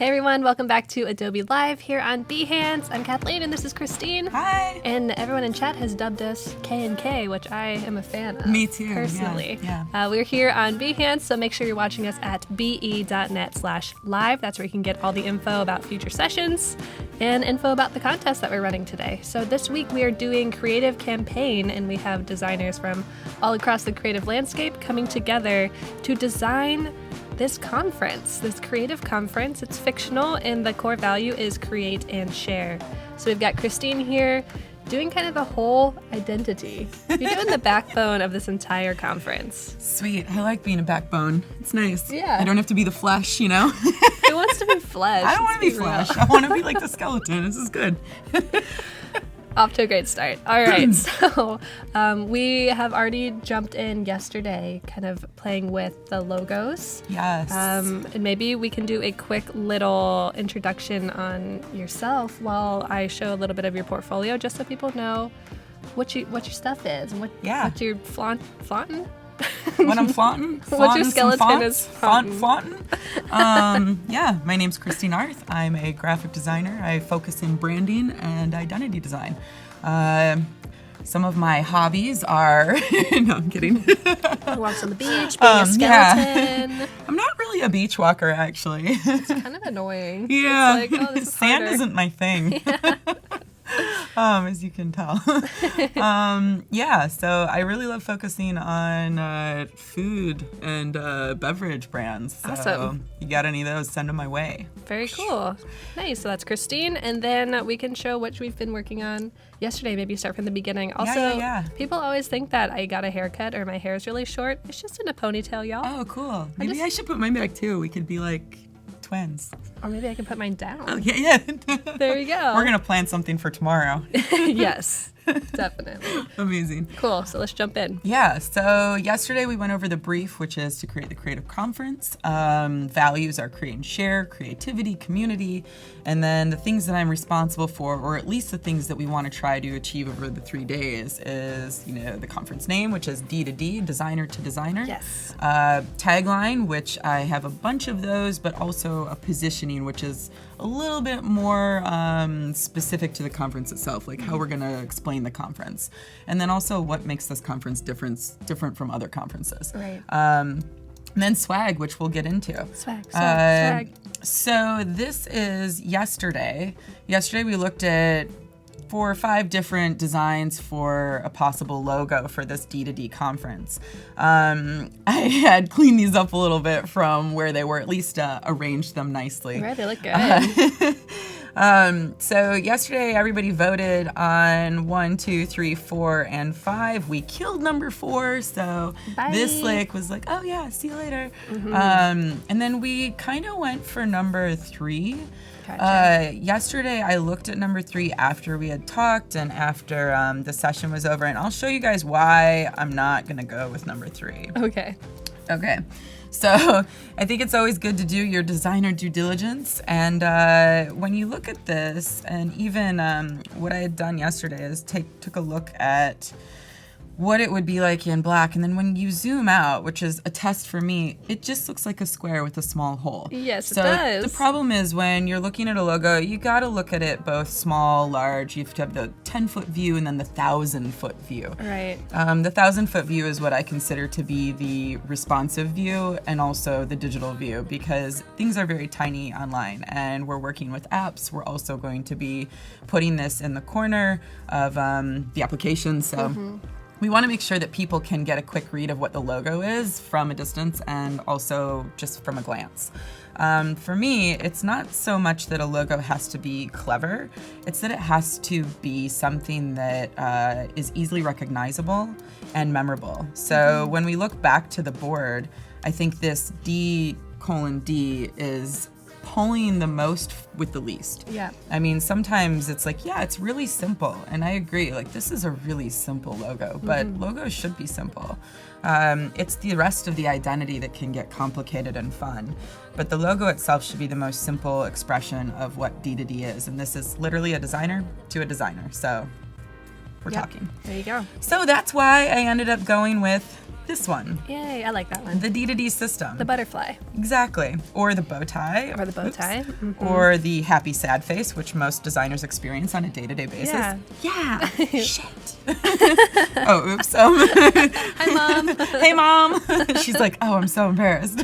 Hey everyone, welcome back to Adobe Live here on Behance. I'm Kathleen and this is Kristine. Hi. And everyone in chat has dubbed us K&K, which I am a fan of. Me too. Personally. Yeah. We're here on Behance, so make sure you're watching us at be.net/live. That's where you can get all the info about future sessions and info about the contest that we're running today. So this week we are doing Creative Campaign, and we have designers from all across the creative landscape coming together to design this conference, this creative conference. It's fictional, and the core value is create and share. So we've got Kristine here doing kind of the whole identity. You're doing the backbone of this entire conference. Sweet. I like being a backbone. It's nice. Yeah. I don't have to be the flesh, you know? Who wants to be flesh? I don't want to be flesh. I want to be like the skeleton. This is good. Off to a great start. All right, so we have already jumped in yesterday, kind of playing with the logos. Yes. And maybe we can do a quick little introduction on yourself while I show a little bit of your portfolio, just so people know what your stuff is and what you're flaunting. When I'm flaunting? What your skeleton is flaunting. Yeah, my name's Kristine Arth. I'm a graphic designer. I focus in branding and identity design. Some of my hobbies are... No, I'm kidding. Walks on the beach, being a skeleton. Yeah. I'm not really a beach walker, actually. It's kind of annoying. Yeah. It's like, oh, this is Sand harder. isn't my thing. Yeah. As you can tell. So I really love focusing on food and beverage brands. So Awesome. You got any of those, send them my way. Very cool. Nice. So that's Kristine. And then we can show what we've been working on yesterday. Maybe start from the beginning. Also, Yeah. people always think that I got a haircut or my hair is really short. It's just in a ponytail, y'all. Oh, cool. Maybe I should put mine back too. We could be like twins. Or maybe I can put mine down. Oh, yeah. There we go. We're going to plan something for tomorrow. Yes, definitely. Amazing. Cool. So let's jump in. Yeah, so yesterday we went over the brief, which is to create the creative conference. Values are create and share, creativity, community, and then the things that I'm responsible for, or at least the things that we want to try to achieve over the 3 days is, the conference name, which is D2D, designer to designer. Yes. Tagline, which I have a bunch of those, but also a positioning, which is a little bit more specific to the conference itself, like how we're going to explain the conference. And then also what makes this conference different from other conferences. Right. And then swag, which we'll get into. Swag. So this is yesterday. Yesterday we looked at 4 or 5 different designs for a possible logo for this D2D conference. I had cleaned these up a little bit from where they were, at least arranged them nicely. Right, they look good. So yesterday everybody voted on 1, 2, 3, 4, and 5. We killed number 4, so Bye. this was like, oh yeah, see you later. Mm-hmm. And then we kind of went for number 3. Gotcha. Yesterday I looked at number 3 after we had talked and after the session was over, and I'll show you guys why I'm not gonna go with number 3. Okay. So I think it's always good to do your designer due diligence, and when you look at this, and even what I had done yesterday is took a look at what it would be like in black, and then when you zoom out, which is a test for me, it just looks like a square with a small hole. Yes, so it does. The problem is when you're looking at a logo, you got to look at it both small, large. You have to have the 10-foot view and then the 1,000-foot view. Right. The 1,000-foot view is what I consider to be the responsive view and also the digital view, because things are very tiny online, and we're working with apps. We're also going to be putting this in the corner of the application. So. We want to make sure that people can get a quick read of what the logo is from a distance and also just from a glance. For me, it's not so much that a logo has to be clever, it's that it has to be something that is easily recognizable and memorable. So when we look back to the board, I think this D:D is pulling the most with the least. Yeah. I mean, sometimes it's like, yeah, it's really simple. And I agree, like, this is a really simple logo, but logos should be simple. It's the rest of the identity that can get complicated and fun. But the logo itself should be the most simple expression of what D2D is. And this is literally a designer to a designer. So we're talking. There you go. So that's why I ended up going with this one. Yay, I like that one. The D2D system. The butterfly. Exactly. Or the bow tie. Or the bow tie. Mm-hmm. Or the happy sad face, which most designers experience on a day-to-day basis. Yeah. Shit. Oh, oops. Hi, Mom. Hey, Mom. She's like, oh, I'm so embarrassed.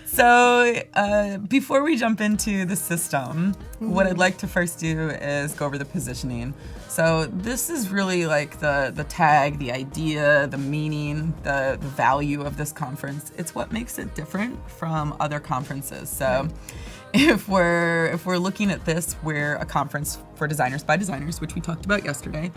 So before we jump into the system, what I'd like to first do is go over the positioning. So this is really like the tag, the idea, the meaning, the value of this conference. It's what makes it different from other conferences. So if we're looking at this, we're a conference for designers by designers, which we talked about yesterday.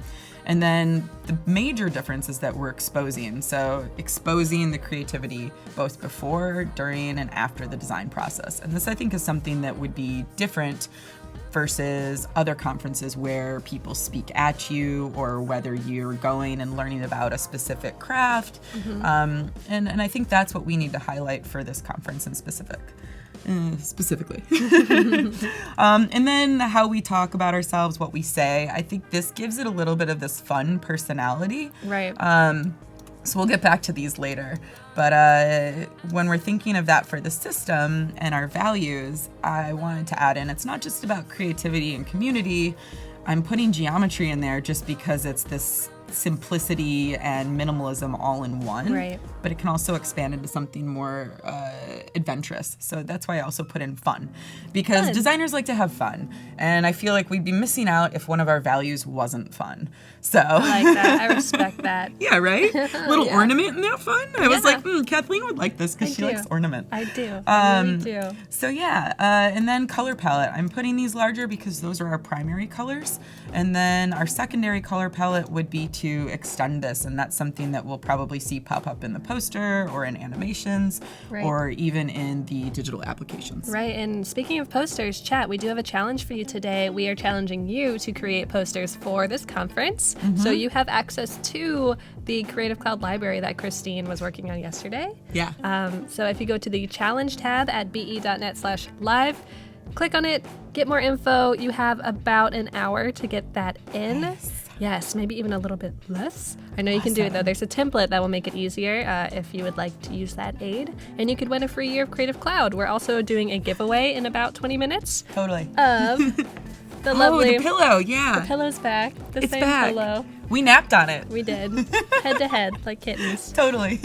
And then the major difference is that we're exposing. So exposing the creativity both before, during, and after the design process. And this, I think, is something that would be different versus other conferences where people speak at you, or whether you're going and learning about a specific craft. And I think that's what we need to highlight for this conference in specifically. And then how we talk about ourselves, what we say. I think this gives it a little bit of this fun personality. Right. So we'll get back to these later. But when we're thinking of that for the system and our values, I wanted to add in, it's not just about creativity and community. I'm putting geometry in there just because it's this simplicity and minimalism all in one. Right. But it can also expand into something more adventurous. So that's why I also put in fun, because designers like to have fun, and I feel like we'd be missing out if one of our values wasn't fun. So I like that. I respect that. Yeah, right? Little ornament in that fun. I was like, Kathleen would like this because she likes ornament. I do. I really do. So yeah, and then color palette. I'm putting these larger because those are our primary colors. And then our secondary color palette would be to extend this, and that's something that we'll probably see pop up in the poster or in animations, or even in the digital applications. Right, and speaking of posters, chat, we do have a challenge for you today. We are challenging you to create posters for this conference. So you have access to the Creative Cloud library that Kristine was working on yesterday. Yeah. So if you go to the challenge tab at be.net/live, click on it, get more info. You have about an hour to get that in. Yes, maybe even a little bit less. I know you can do it, though. There's a template that will make it easier if you would like to use that aid. And you could win a free year of Creative Cloud. We're also doing a giveaway in about 20 minutes. Totally. Of the lovely... the pillow, yeah. The pillow's back. It's same back. pillow. We napped on it. We did. Head to head, like kittens. Totally.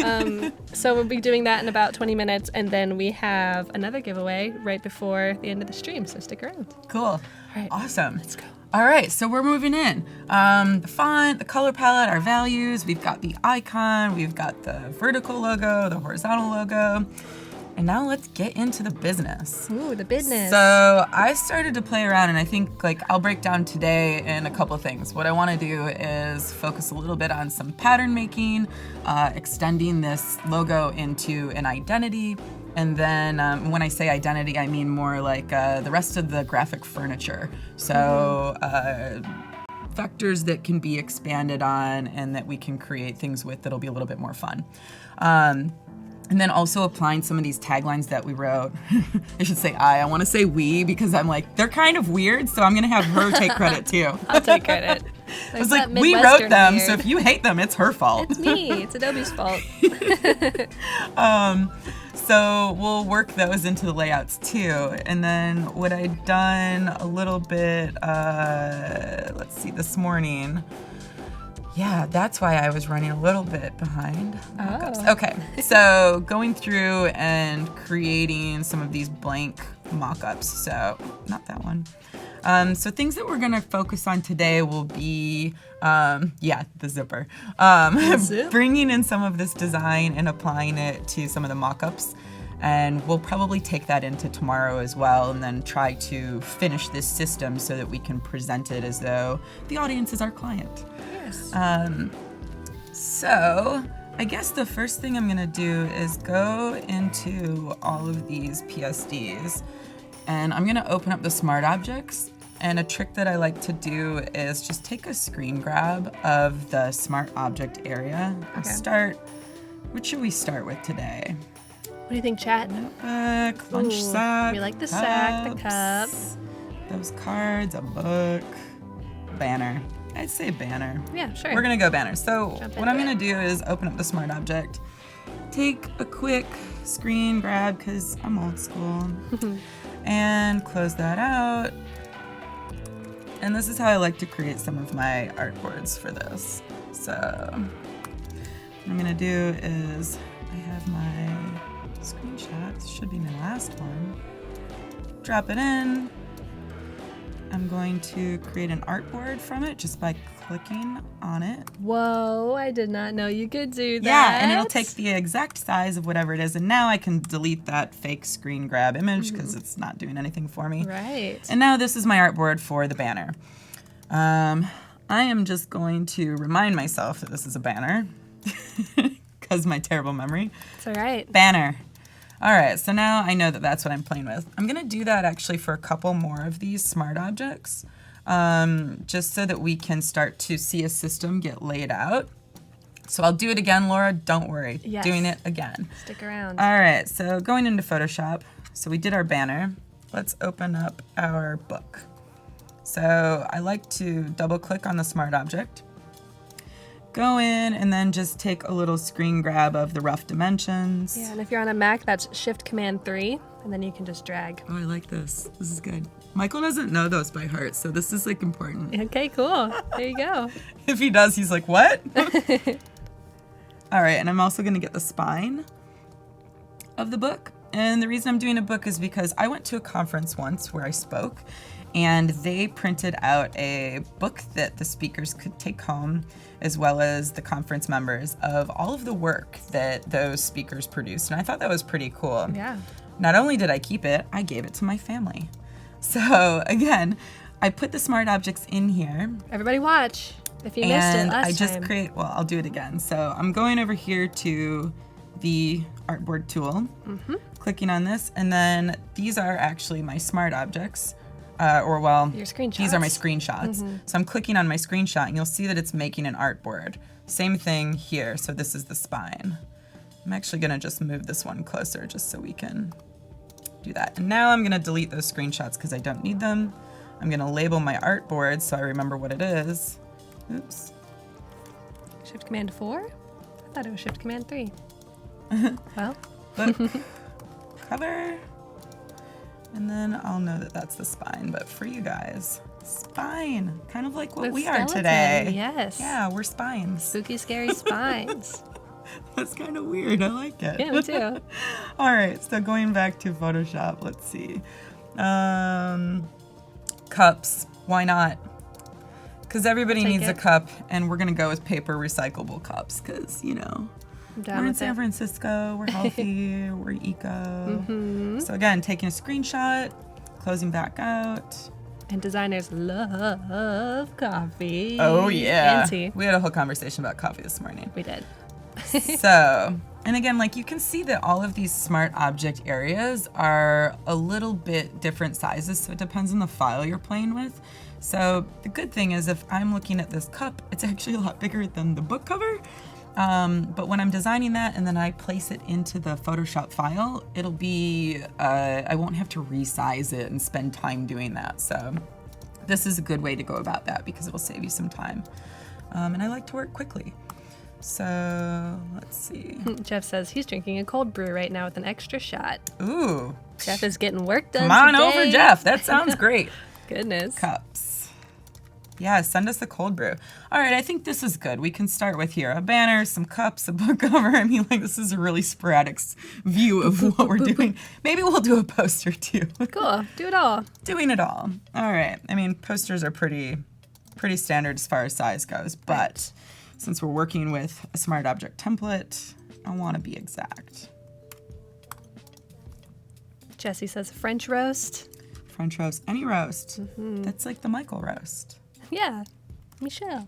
So we'll be doing that in about 20 minutes, and then we have another giveaway right before the end of the stream, so stick around. Cool. All right. Awesome. Let's go. All right, so we're moving in. The font, the color palette, our values, we've got the icon, we've got the vertical logo, the horizontal logo. And now let's get into the business. Ooh, the business. So I started to play around, and I think I'll break down today in a couple of things. What I want to do is focus a little bit on some pattern making, extending this logo into an identity. And then when I say identity, I mean more like the rest of the graphic furniture. So vectors that can be expanded on and that we can create things with that'll be a little bit more fun. And then also applying some of these taglines that we wrote. I should say I want to say we, because I'm like, they're kind of weird, so I'm going to have her take credit too. I'll take credit. I was like, we wrote them, so if you hate them, it's her fault. It's me. It's Adobe's fault. So we'll work those into the layouts too. And then what I'd done a little bit, let's see, this morning. Yeah, that's why I was running a little bit behind mockups. Okay, so going through and creating some of these blank mockups. So not that one. So things that we're going to focus on today will be, the zipper. Bringing in some of this design and applying it to some of the mockups. And we'll probably take that into tomorrow as well, and then try to finish this system so that we can present it as though the audience is our client. Yes. So I guess the first thing I'm gonna do is go into all of these PSDs, and I'm gonna open up the smart objects. And a trick that I like to do is just take a screen grab of the smart object area. Okay. What should we start with today? What do you think, chat? Notebook, lunch sack. We like the sack, the cups. Those cards, a book. banner. I'd say banner. Yeah, sure. We're gonna go banner. So Jump what I'm into gonna do is open up the Smart Object, take a quick screen grab because I'm old school, and close that out. And this is how I like to create some of my artboards for this. So what I'm gonna do is I have my screenshots, should be my last one. Drop it in. I'm going to create an artboard from it just by clicking on it. Whoa, I did not know you could do that. Yeah, and it'll take the exact size of whatever it is. And now I can delete that fake screen grab image because it's not doing anything for me. Right. And now this is my artboard for the banner. I am just going to remind myself that this is a banner because my terrible memory. It's all right. Banner. All right, so now I know that that's what I'm playing with. I'm gonna do that actually for a couple more of these smart objects, just so that we can start to see a system get laid out. So I'll do it again, Laura, don't worry. Yes. Doing it again. Stick around. All right, so going into Photoshop, so we did our banner. Let's open up our book. So I like to double click on the smart object, go in and then just take a little screen grab of the rough dimensions. Yeah, and if you're on a Mac, that's Shift-Command-3, and then you can just drag. Oh, I like this. This is good. Michael doesn't know those by heart, so this is like important. Okay, cool. There you go. If he does, he's like, what? All right, and I'm also gonna get the spine of the book. And the reason I'm doing a book is because I went to a conference once where I spoke, and they printed out a book that the speakers could take home, as well as the conference members, of all of the work that those speakers produced. And I thought that was pretty cool. Yeah. Not only did I keep it, I gave it to my family. So again, I put the smart objects in here. Everybody watch. If you missed it And last I just time. create, well, I'll do it again. So I'm going over here to the artboard tool, clicking on this, and then these are actually my smart objects. Or well, Your screenshots. these are my screenshots. So I'm clicking on my screenshot and you'll see that it's making an artboard. Same thing here, so this is the spine. I'm actually gonna just move this one closer just so we can do that. And now I'm gonna delete those screenshots because I don't need them. I'm gonna label my artboard so I remember what it is. Oops. Shift-Command-4? I thought it was Shift-Command-3. Well. Book, cover. And then I'll know that that's the spine, but for you guys, spine, kind of like what The we are skeleton, today. yes. Yeah, we're spines. Spooky, scary spines. That's kind of weird. I like it. Yeah, me too. All right, so going back to Photoshop, let's see. Cups, why not? Because everybody Take needs a it. cup, and we're gonna go with paper recyclable cups, because, you know, I'm down we're in with San it. Francisco, we're healthy, we're eco. So again, taking a screenshot, closing back out. And designers love coffee. Oh yeah. And tea. We had a whole conversation about coffee this morning. We did. So, and again, like you can see that all of these smart object areas are a little bit different sizes, so it depends on the file you're playing with. So the good thing is if I'm looking at this cup, it's actually a lot bigger than the book cover. But when I'm designing that and then I place it into the Photoshop file, it'll be, I won't have to resize it and spend time doing that. So this is a good way to go about that because it will save you some time. And I like to work quickly. So let's see. Jeff says he's drinking a cold brew right now with an extra shot. Ooh. Jeff is getting work done Come on today. over, Jeff. That sounds great. Goodness. Cups. Yeah, send us the cold brew. All right, I think this is good. We can start with here. A banner, some cups, a book cover. I mean, like, this is a really sporadic view of what we're doing. Maybe we'll do a poster, too. Cool. Do it all. Doing it all. All right. I mean, posters are pretty standard as far as size goes, but since we're working with a smart object template, I want to be exact. Jesse says French roast. French roast, any roast. That's like the Michael roast. Yeah. Michelle.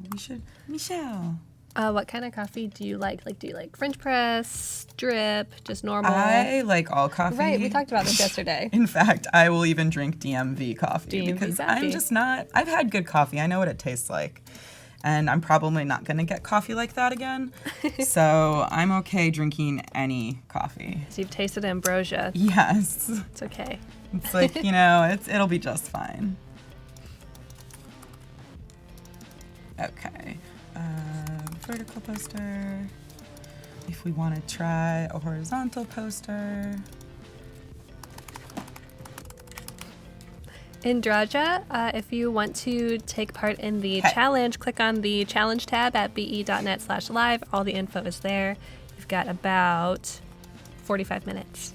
Michelle. What kind of coffee do you like? Like, do you like French press, drip, just normal? I like all coffee. Right, we talked about this yesterday. In fact, I will even drink DMV coffee DMV because coffee. I'm just not, I've had good coffee. I know what it tastes like. And I'm probably not going to get coffee like that again. So I'm okay drinking any coffee. So you've tasted ambrosia. Yes. It's okay. It's like, you know, it'll be just fine. Okay. Vertical poster. If we want to try a horizontal poster. Indraja, if you want to take part in the challenge, click on the challenge tab at be.net/live. All the info is there. You've got about 45 minutes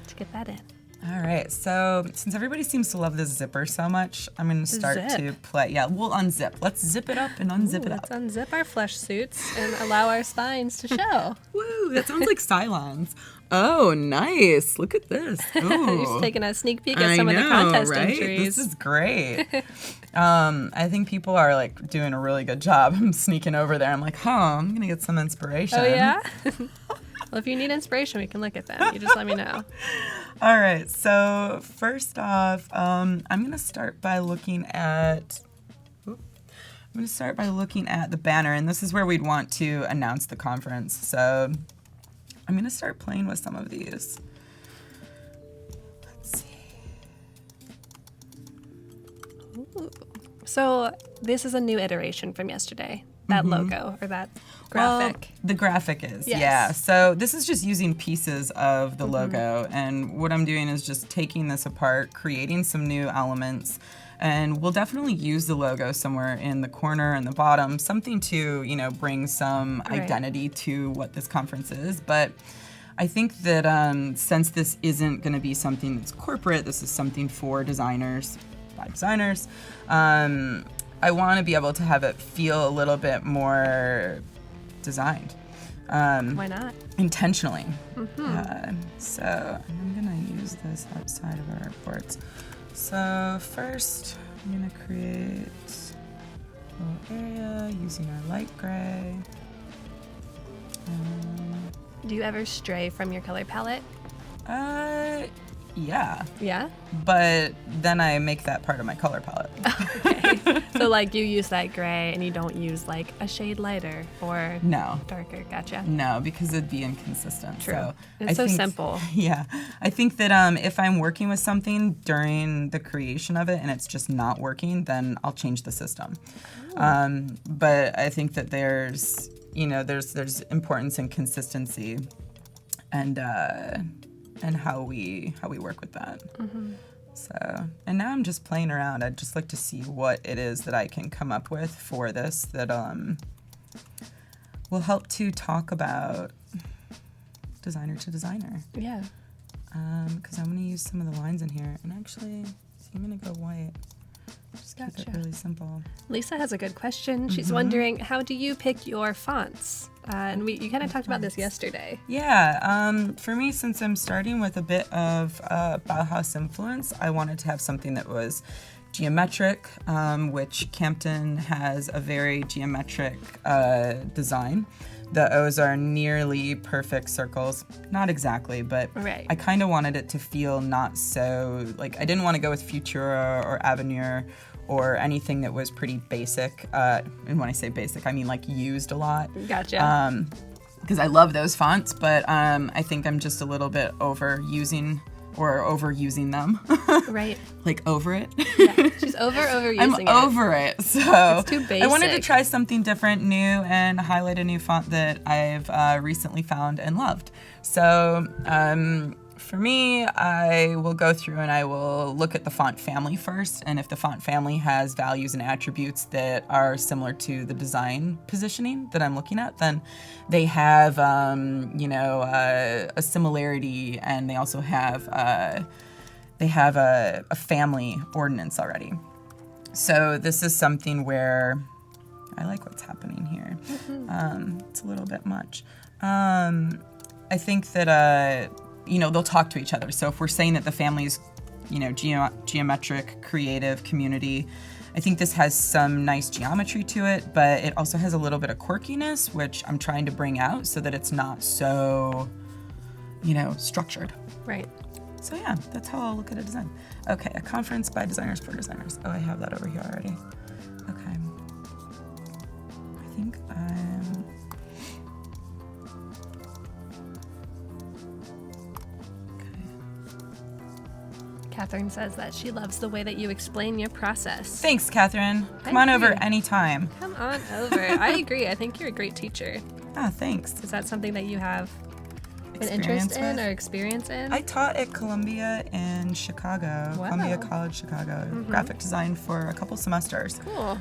to get that in. All right, so since everybody seems to love this zipper so much, I'm going to start to play. Yeah, we'll unzip. Let's zip it up and unzip it up. Let's unzip our flesh suits and allow our spines to show. Woo, that sounds like Cylons. Oh, nice. Look at this. You're just taking a sneak peek at some of the contest entries. This is great. I think people are like doing a really good job. I'm sneaking over there. I'm like, I'm going to get some inspiration. Oh, yeah? Well, if you need inspiration, we can look at them. You just let me know. All right. So first off, I'm going to start by looking at the banner, and this is where we'd want to announce the conference. So I'm going to start playing with some of these. Let's see. Ooh. So this is a new iteration from yesterday, that logo or that graphic. Well, the graphic is, yes. Yeah. So this is just using pieces of the logo, and what I'm doing is just taking this apart, creating some new elements, and we'll definitely use the logo somewhere in the corner and the bottom, something to, bring some identity to what this conference is. But I think that since this isn't going to be something that's corporate, this is something for designers, by designers, I want to be able to have it feel a little bit more designed. Why not? Intentionally. So I'm going to use this outside of our artboards. So first, I'm going to create a little area using our light gray. Do you ever stray from your color palette? Yeah. Yeah? But then I make that part of my color palette. Okay. So like you use that gray and you don't use like a shade lighter or darker. Gotcha. No, because it'd be inconsistent. True. So It's so simple. Yeah. I think that if I'm working with something during the creation of it and it's just not working, then I'll change the system. But I think that there's importance in consistency and how we work with that. So, and now I'm just playing around. I'd just like to see what it is that I can come up with for this that will help to talk about designer to designer. Yeah. Because I'm going to use some of the lines in here. And actually, I'm going to go white. Just keep it really simple. Lisa has a good question. She's wondering, how do you pick your fonts? And you kind of talked about this yesterday. Yeah. For me, since I'm starting with a bit of Bauhaus influence, I wanted to have something that was geometric, which Campton has a very geometric design. The O's are nearly perfect circles. Not exactly, but I kind of wanted it to feel not so, like, I didn't want to go with Futura or Avenir or anything that was pretty basic. And when I say basic, I mean like used a lot. Gotcha. Because I love those fonts, but I think I'm just a little bit overusing them. Right. Like over it. Yeah, she's overusing it. I'm over it. So it's too basic. I wanted to try something different, new, and highlight a new font that I've recently found and loved. So for me, I will go through and I will look at the font family first, and if the font family has values and attributes that are similar to the design positioning that I'm looking at, then they have a similarity, and they also have a family ordinance already. So this is something where I like what's happening here. It's a little bit much. I think that they'll talk to each other. So if we're saying that the family's, geometric, creative community, I think this has some nice geometry to it, but it also has a little bit of quirkiness, which I'm trying to bring out so that it's not so, structured. Right. So yeah, that's how I'll look at a design. Okay, a conference by designers for designers. Oh, I have that over here already. Okay. I think Catherine says that she loves the way that you explain your process. Thanks, Catherine. Come I on over agree. anytime. Come on over. I agree. I think you're a great teacher. Ah, thanks. Is that something that you have an Experience interest in with? or experience in? I taught at Columbia in Chicago, Wow. Columbia College, Chicago, graphic design for a couple semesters. Cool.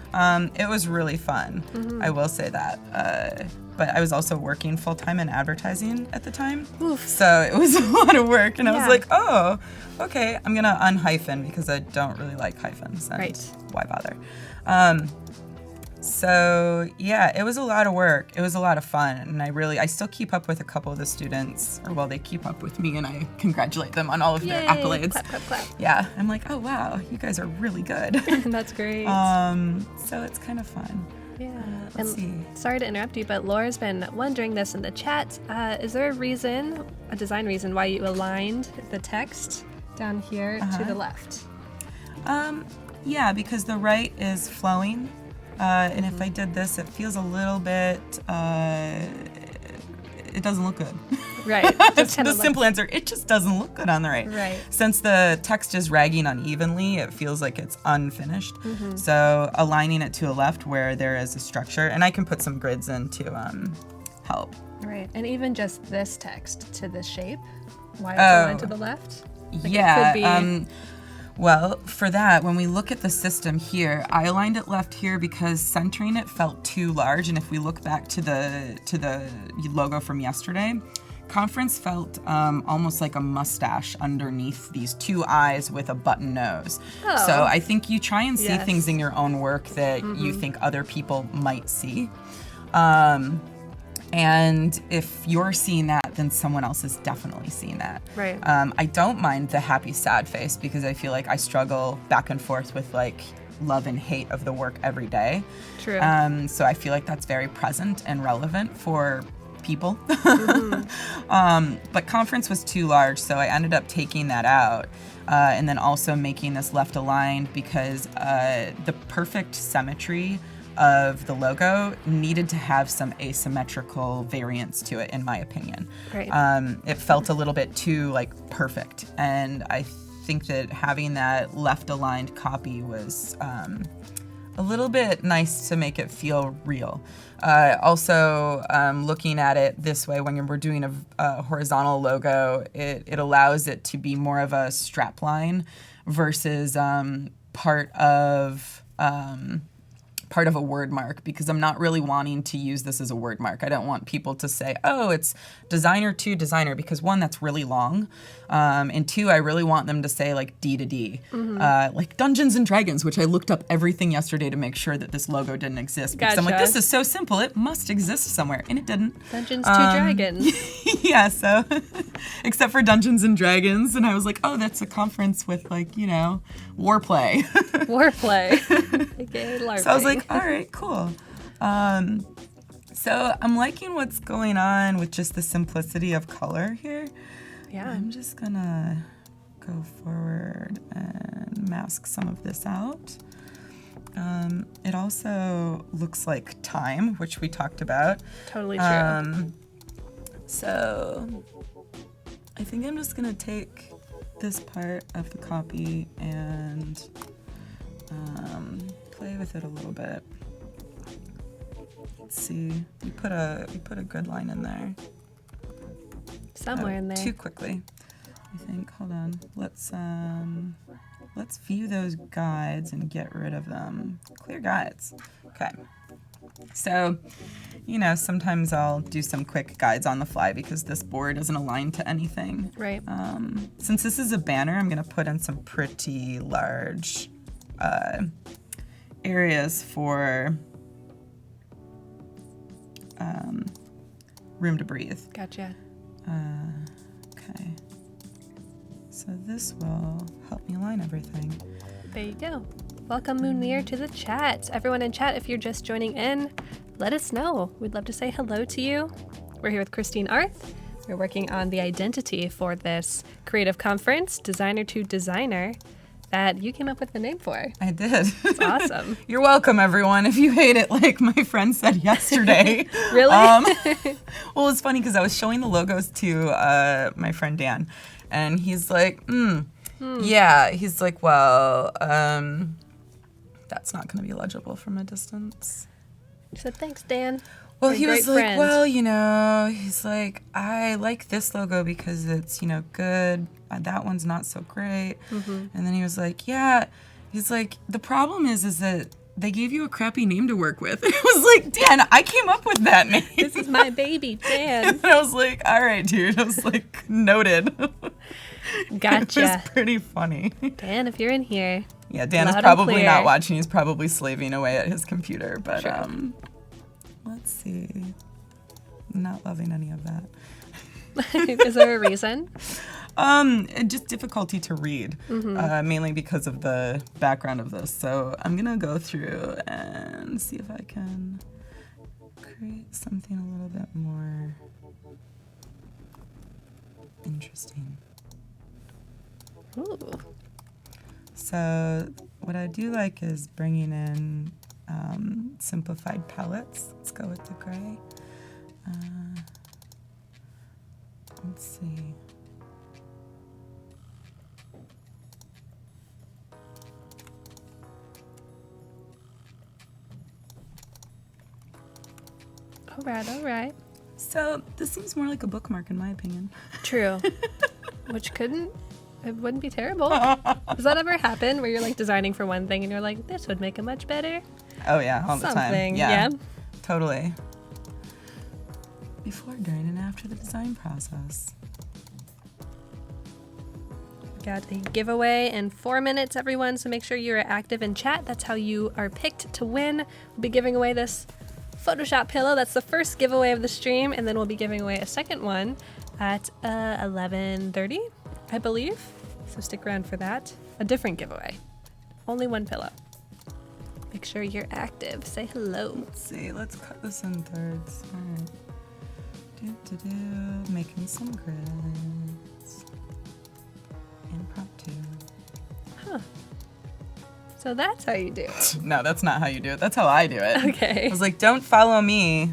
It was really fun. I will say that. But I was also working full-time in advertising at the time. Oof. So it was a lot of work. And I Yeah. was like, oh, okay, I'm going to unhyphen because I don't really like hyphens. And Right. why bother? So yeah, it was a lot of work. It was a lot of fun. And I still keep up with a couple of the students, or well, they keep up with me and I congratulate them on all of their Yay. accolades. Clap, clap, clap. Yeah, I'm like, oh wow, you guys are really good. That's great. So it's kind of fun. Yeah. Let's And see. sorry to interrupt you, but Laura's been wondering this in the chat. Is there a design reason why you aligned the text down here to the left? Yeah, because the right is flowing. And if I did this, it feels a little bit, it doesn't look good. Right. That's the simple answer. It just doesn't look good on the right. Right. Since the text is ragging unevenly, it feels like it's unfinished. So aligning it to a left where there is a structure, and I can put some grids in to help. Right. And even just this text to this shape, why it's aligned to the left? Like Yeah. It could be... Well, for that, when we look at the system here, I aligned it left here because centering it felt too large. And if we look back to the logo from yesterday, Conference felt almost like a mustache underneath these two eyes with a button nose. Oh. So I think you try and see Yes. things in your own work that you think other people might see. And if you're seeing that, then someone else is definitely seeing that. Right. I don't mind the happy, sad face because I feel like I struggle back and forth with like love and hate of the work every day. True. So I feel like that's very present and relevant for people. But Conference was too large, so I ended up taking that out. And then also making this left aligned because the perfect symmetry of the logo needed to have some asymmetrical variance to it, in my opinion. Right. It felt a little bit too like perfect, and I think that having that left aligned copy was a little bit nice to make it feel real. Also, looking at it this way, when we're doing a horizontal logo, it allows it to be more of a strap line versus part of a word mark, because I'm not really wanting to use this as a word mark. I don't want people to say, oh, it's designer to designer, because one, that's really long. And two, I really want them to say like D to D. Like Dungeons and Dragons, which I looked up everything yesterday to make sure that this logo didn't exist. Because I'm like, Gotcha. this is so simple, it must exist somewhere. And it didn't. Dungeons to Dragons. Yeah, so except for Dungeons and Dragons. And I was like, oh, that's a conference with like, you know, warplay. Warplay. Okay, LARPing. So I was like, all right, cool. So I'm liking what's going on with just the simplicity of color here. Yeah. I'm just gonna go forward and mask some of this out. It also looks like time, which we talked about. Totally true. So I think I'm just gonna take this part of the copy and play with it a little bit. Let's see. We put a good line in there. Somewhere in there. Too quickly, I think. Hold on. Let's view those guides and get rid of them. Clear guides. Okay. So, you know, sometimes I'll do some quick guides on the fly because this board isn't aligned to anything. Right. Since this is a banner, I'm going to put in some pretty large areas for room to breathe. Gotcha. Okay. So this will help me align everything. There you go. Welcome, Munir, to the chat. Everyone in chat, if you're just joining in, let us know. We'd love to say hello to you. We're here with Kristine Arth. We're working on the identity for this creative conference, Designer to Designer, that you came up with the name for. I did. It's awesome. You're welcome, everyone. If you hate it, like my friend said yesterday. Really? Well, it's funny because I was showing the logos to my friend Dan, and he's like, Yeah, he's like, well, that's not going to be legible from a distance. He said, thanks, Dan. Well, You're a he was great like, friend. well, he's like, I like this logo because it's, good. That one's not so great. And then he was like, yeah. He's like, the problem is that they gave you a crappy name to work with. It was like, Dan, I came up with that name. This is my baby, Dan. And I was like, all right, dude. I was like, noted. Gotcha. It was pretty funny. Dan, if you're in here. Yeah, Dan is loud and probably clear. not watching. He's probably slaving away at his computer. But Sure. let's see. Not loving any of that. Is there a reason? Just difficulty to read, mainly because of the background of this. So I'm gonna go through and see if I can create something a little bit more interesting. Ooh. So what I do like is bringing in simplified palettes. Let's go with the gray. Let's see. All right. So this seems more like a bookmark in my opinion. True. Which it wouldn't be terrible. Does that ever happen where you're like designing for one thing and you're like, this would make it much better? Oh yeah, all the time. Something, Yeah, yeah. totally. Before, during, and after the design process. Got a giveaway in 4 minutes, everyone, so make sure you're active in chat. That's how you are picked to win. We'll be giving away this Photoshop pillow. That's the first giveaway of the stream, and then we'll be giving away a second one at 11:30, I believe. So stick around for that. A different giveaway. Only one pillow. Make sure you're active. Say hello. Let's see, let's cut this in thirds. All right. Making some grids. Impromptu. Huh. So that's how you do it. No, that's not how you do it. That's how I do it. Okay. I was like, don't follow me.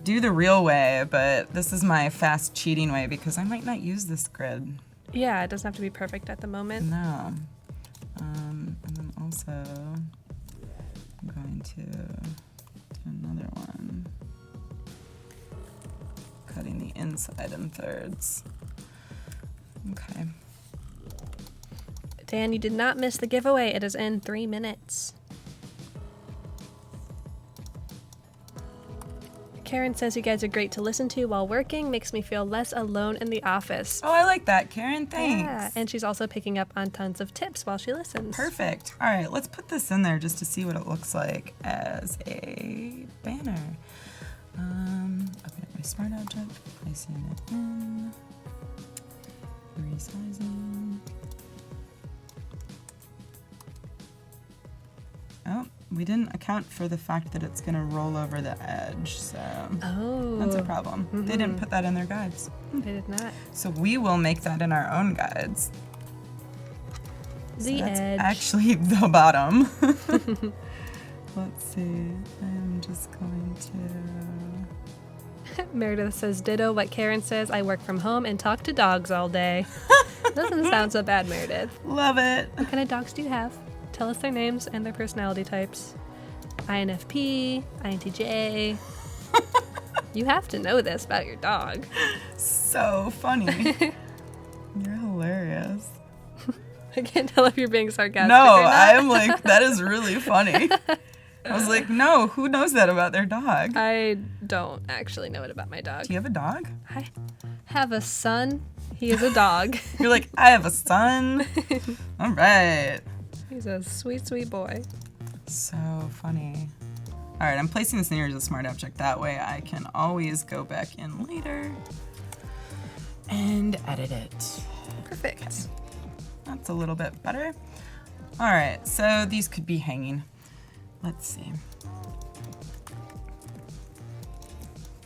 Do the real way, but this is my fast cheating way because I might not use this grid. Yeah, it doesn't have to be perfect at the moment. No. And then also, I'm going to do another one. Cutting the inside in thirds. Okay. Dan, you did not miss the giveaway. It is in 3 minutes. Karen says you guys are great to listen to while working. Makes me feel less alone in the office. Oh, I like that, Karen. Thanks. Yeah, and she's also picking up on tons of tips while she listens. Perfect. All right, let's put this in there just to see what it looks like as a banner. Open up my smart object, placing it in, resizing. Oh, we didn't account for the fact that it's going to roll over the edge, so that's a problem. They didn't put that in their guides. They did not. So we will make that in our own guides. The That's edge. actually the bottom. Let's see. I'm just going to... Meredith says, ditto what Karen says. I work from home and talk to dogs all day. Doesn't sound so bad, Meredith. Love it. What kind of dogs do you have? Tell us their names and their personality types. INFP, INTJ. You have to know this about your dog. So funny. You're hilarious. I can't tell if you're being sarcastic No, or not. I am like, that is really funny. I was like, no, who knows that about their dog? I don't actually know it about my dog. Do you have a dog? I have a son. He is a dog. You're like, I have a son. All right. He's a sweet, sweet boy. So funny. All right, I'm placing this near as a smart object. That way I can always go back in later and edit it. Perfect. Okay. That's a little bit better. All right, so these could be hanging. Let's see.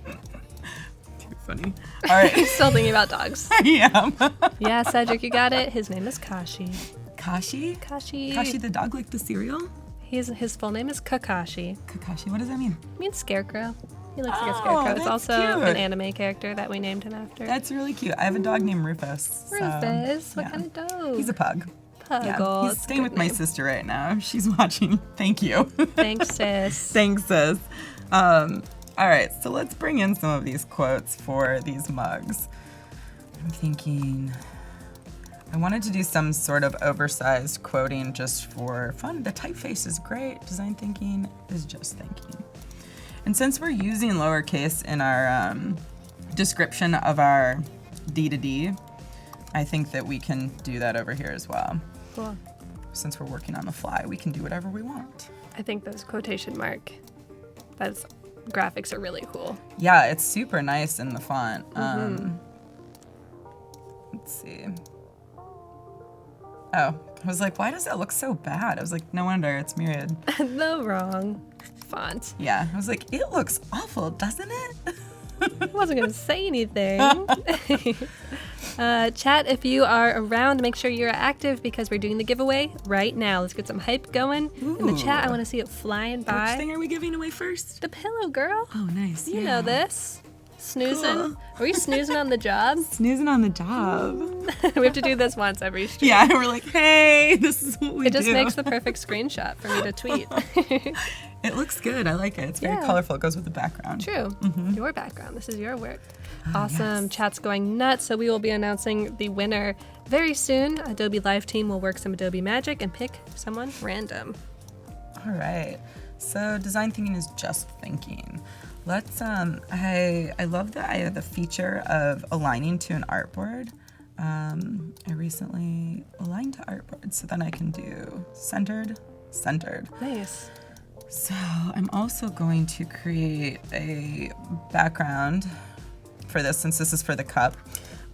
Too funny. All right. Still thinking about dogs. I am. Yeah, Cedric, you got it. His name is Kashi. Kashi? Kashi. Kashi the dog, like the cereal? His full name is Kakashi. Kakashi, what does that mean? It means scarecrow. He looks like a Oh, scarecrow. It's that's also cute. an anime character that we named him after. That's really cute. I have a dog named Rufus. Rufus. So, What kind of dog? He's a pug. pug. Yeah, Oh, he's staying with my sister right now. She's watching. Thank you. Thanks, sis. Thanks, sis. All right, so let's bring in some of these quotes for these mugs. I'm thinking I wanted to do some sort of oversized quoting just for fun. The typeface is great. Design thinking is just thinking. And since we're using lowercase in our description of our D to D, I think that we can do that over here as well. Cool. Since we're working on the fly, we can do whatever we want. I think those quotation mark, those graphics are really cool. Yeah, it's super nice in the font. Let's see. Oh, I was like, why does it look so bad? I was like, no wonder, it's Myriad. The wrong font. Yeah, I was like, it looks awful, doesn't it? I wasn't going to say anything. Chat, if you are around, make sure you're active because we're doing the giveaway right now. Let's get some hype going. In the chat, I want to see it flying by. Which thing are we giving away first? The pillow, girl. Oh, nice. You know this. Snoozing. Cool. Are we snoozing on the job? Snoozing on the job. We have to do this once every stream. Yeah, we're like, hey, this is what we do. It just makes the perfect screenshot for me to tweet. It looks good. I like it. It's very colorful. It goes with the background. True. Your background. This is your work. Oh, Awesome. yes. Chat's going nuts. So we will be announcing the winner very soon. Adobe Live team will work some Adobe magic and pick someone random. All right. So design thinking is just thinking. Let's I love that I have the feature of aligning to an artboard. I recently aligned to artboard, so then I can do centered. Nice. So I'm also going to create a background for this, since this is for the cup.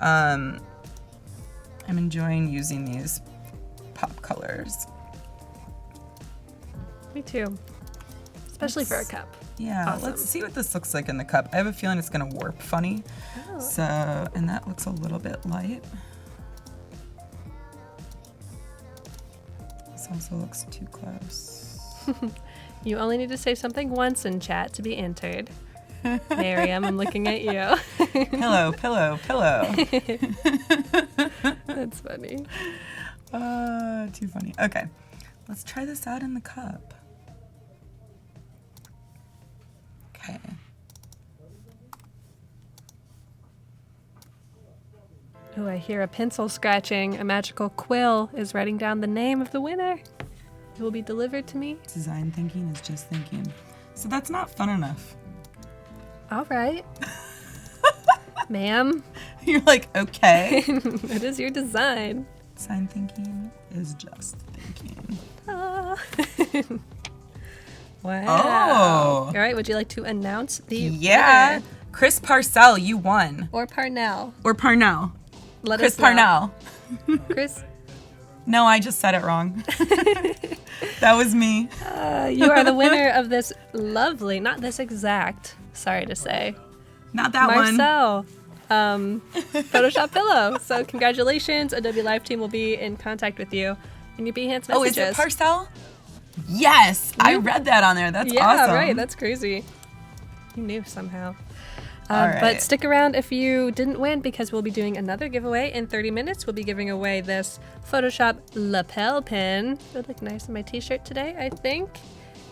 I'm enjoying using these pop colors. Me too. Especially for a cup. Yeah, Awesome. Let's see what this looks like in the cup. I have a feeling it's gonna warp funny. Oh. So, and that looks a little bit light. This also looks too close. You only need to say something once in chat to be entered. Miriam, I'm looking at you. Pillow, pillow, pillow. That's funny. Too funny. Okay, let's try this out in the cup. Okay. Oh, I hear a pencil scratching. A magical quill is writing down the name of the winner. It will be delivered to me. Design thinking is just thinking. So that's not fun enough. All right. Ma'am, You're like, okay. it is your design. Design thinking is just thinking. Ah. Wow. Oh. All right, would you like to announce the Yeah. winner? Chris Parcell, you won. Or Parnell? Or Parnell. Let Chris us know. Parnell. Chris, No, I just said it wrong. That was me. you are the winner of this lovely, not this exact, sorry to say, Not that one. Marcel Photoshop pillow. So congratulations. Adobe Live team will be in contact with you in your Behance messages. Oh, is it Parcell? Yes, I read that on there. That's yeah, awesome. right. That's crazy. You knew somehow. All right. But stick around if you didn't win, because we'll be doing another giveaway in 30 minutes. We'll be giving away this Photoshop lapel pin. It would look nice in my t-shirt today, I think.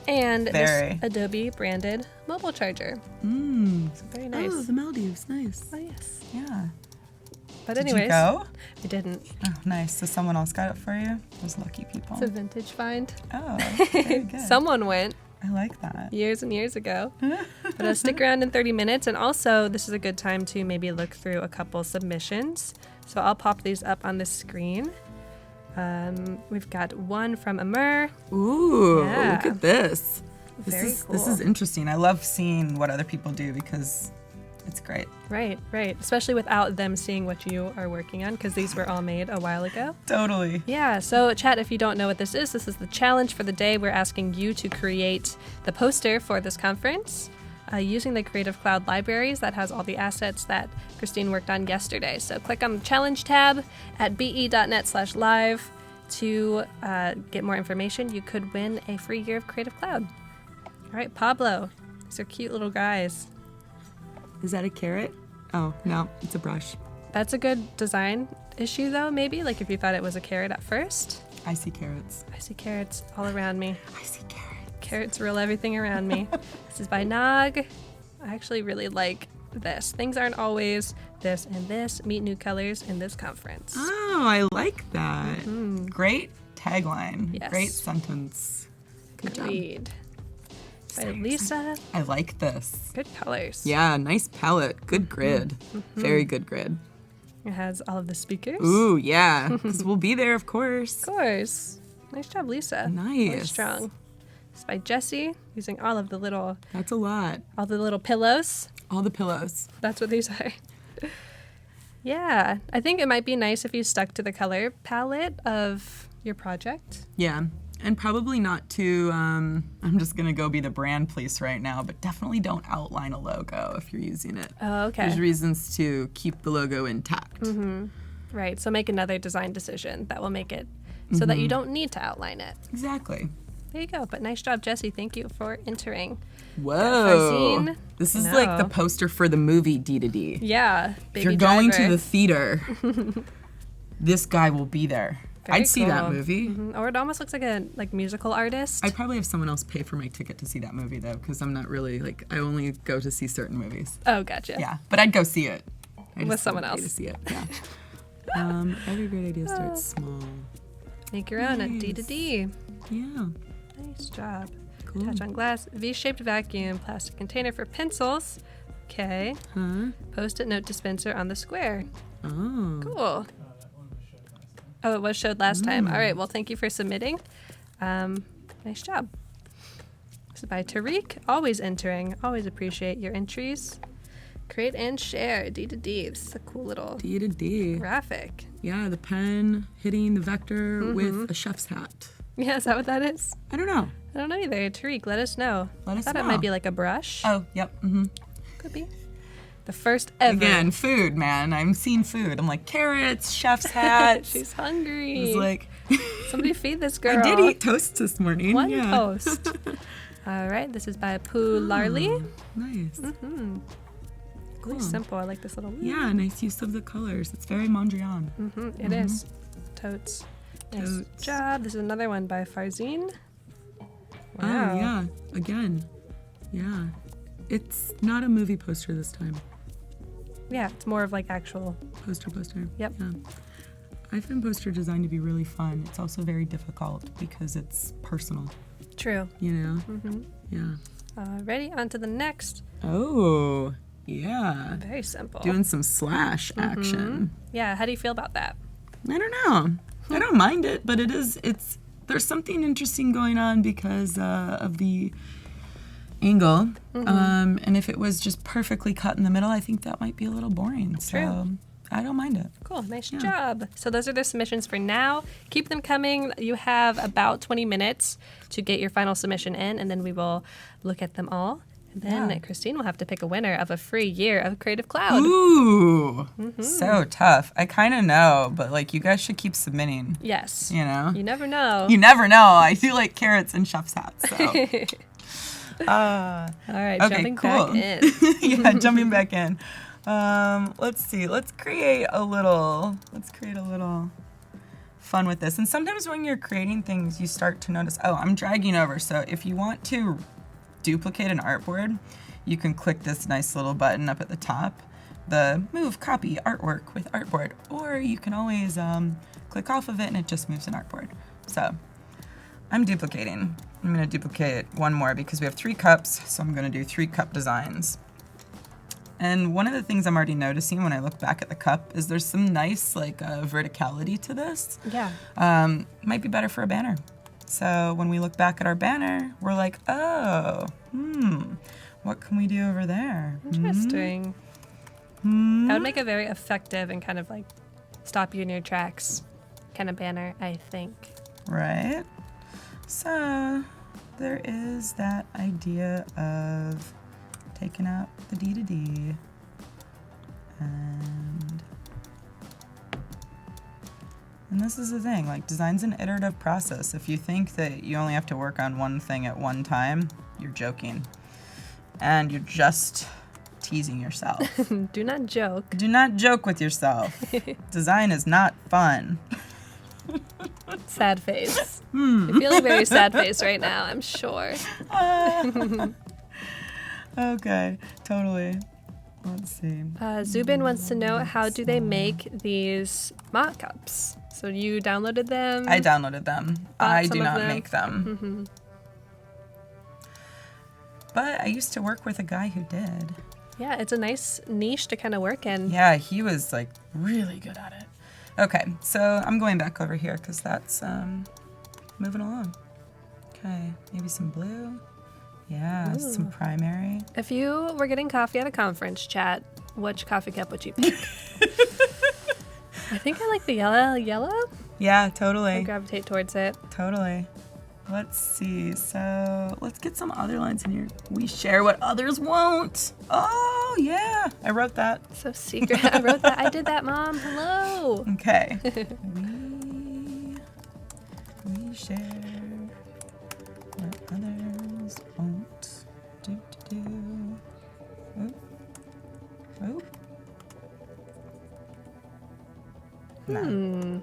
And Very. this Adobe branded mobile charger. Mm. So very nice. Oh, the Maldives. Nice. Oh, yes. Yeah. But Did anyways, you go? I didn't. Oh, nice. So someone else got it for you? Those lucky people. It's a vintage find. Oh, very good. Someone went I like that. years and years ago. But stick around in 30 minutes. And also, this is a good time to maybe look through a couple submissions. So I'll pop these up on the screen. We've got one from Amur. Ooh, Yeah. look at this. Very This cool. is interesting. I love seeing what other people do because it's great. Right. Especially without them seeing what you are working on, because these were all made a while ago. Totally. Yeah, so chat, if you don't know what this is the challenge for the day. We're asking you to create the poster for this conference using the Creative Cloud libraries that has all the assets that Kristine worked on yesterday. So click on the challenge tab at be.net/live to get more information. You could win a free year of Creative Cloud. All right, Pablo. These are cute little guys. Is that a carrot? Oh, no, it's a brush. That's a good design issue, though, maybe. Like if you thought it was a carrot at first. I see carrots. I see carrots all around me. I see carrots. Carrots rule everything around me. This is by Nog. I actually really like this. Things aren't always this and this. Meet new colors in this conference. Oh, I like that. Great tagline. Yes. Great sentence. Good job. Read. By Lisa. I like this. Good colors. Yeah, nice palette. Good grid. Very good grid. It has all of the speakers. Ooh, yeah. Because we'll be there, of course. Of course. Nice job, Lisa. Nice. Really strong. It's by Jessie, using all of the little That's a lot. pillows. All the pillows. That's what these are. Yeah, I think it might be nice if you stuck to the color palette of your project. Yeah. And probably not too, I'm just going to go be the brand police right now, but definitely don't outline a logo if you're using it. Oh, okay. There's reasons to keep the logo intact. Right, so make another design decision that will make it so that you don't need to outline it. Exactly. There you go. But nice job, Jessie. Thank you for entering. Whoa. Farzine. This is No. like the poster for the movie D2D. Yeah. If Baby you're going Driver. to the theater, this guy will be there. Very I'd see that cool. movie. Or it almost looks like a musical artist. I'd probably have someone else pay for my ticket to see that movie though, because I'm not really I only go to see certain movies. Oh, gotcha. Yeah, but I'd go see it. I just With someone wouldn't pay else. to see it. Yeah. Every great idea starts small. Make your own at Nice. D2D. Yeah. Nice job. Cool. Touch on glass. V-shaped vacuum. Plastic container for pencils. Okay. Huh? Post-it note dispenser on the square. Oh. Cool. Oh, it was showed last time. All right. Well, thank you for submitting. Nice job. This is by Tariq. Always entering. Always appreciate your entries. Create and share. D2D. This is a cool little D2D. graphic. Yeah, the pen hitting the vector with a chef's hat. Yeah, is that what that is? I don't know. I don't know either. Tariq, let us know. Let us I thought know. it might be like a brush. Oh, yep. Could be. The first ever. Again, food, man. I'm seeing food. I'm like, carrots, chef's hat. She's hungry. It's like, Somebody feed this girl. I did eat toast this morning. One yeah. toast. All right, this is by Pooh Larly. Nice. Really simple. I like this little. Yeah, nice use of the colors. It's very Mondrian. It is. Totes. Nice Totes. job. This is another one by Farzine. Wow. Oh, yeah. Again. Yeah. It's not a movie poster this time. Yeah, it's more of like actual. Poster. Yep. Yeah. I find poster design to be really fun. It's also very difficult because it's personal, True. you know? Yeah. Alrighty, on to the next. Oh, yeah. Very simple. Doing some slash action. Yeah, how do you feel about that? I don't know. I don't mind it, but there's something interesting going on because of the angle. And if it was just perfectly cut in the middle, I think that might be a little boring. So True. I don't mind it. Cool, nice job. So those are the submissions for now. Keep them coming. You have about 20 minutes to get your final submission in, and then we will look at them all. And then Kristine will have to pick a winner of a free year of Creative Cloud. Ooh, so tough. I kind of know, but you guys should keep submitting. Yes. You know? You never know. You never know. I do like carrots and chef's hats. So. All right, Okay, jumping cool. back in. Yeah, jumping back in. Let's see. Let's create a little fun with this. And sometimes when you're creating things, you start to notice, oh, I'm dragging over. So if you want to duplicate an artboard, you can click this nice little button up at the top, the move copy artwork with artboard, or you can always click off of it and it just moves an artboard. So I'm duplicating. I'm going to duplicate one more because we have 3 cups, so I'm going to do 3 cup designs. And one of the things I'm already noticing when I look back at the cup is there's some nice verticality to this. Yeah. Might be better for a banner. So when we look back at our banner, we're like, oh, what can we do over there? Interesting. That would make a very effective and kind of stop you in your tracks kind of banner, I think. Right? So there is that idea of taking out the D2D and this is the thing, design's an iterative process. If you think that you only have to work on one thing at one time, you're joking. And you're just teasing yourself. Do not joke. Do not joke with yourself. Design is not fun. Sad face. You're feeling very sad face right now, I'm sure. Okay, totally. Let's see. Zubin wants to know, how do they make these mock-ups? So you downloaded them? I downloaded them. I do not them? make them. Mm-hmm. But I used to work with a guy who did. Yeah, it's a nice niche to kind of work in. Yeah, he was like really good at it. Okay, so I'm going back over here because that's moving along. Okay, maybe some blue. Yeah, Ooh. some primary. If you were getting coffee at a conference chat, which coffee cup would you pick? I think I like the yellow. Yeah, I totally. gravitate towards it. Totally. Let's see. So let's get some other lines in here. We share what others won't. Oh, yeah. I wrote that. So secret. I wrote that. I did that, Mom. Hello. Okay. we share what others won't. Do. Oh. No.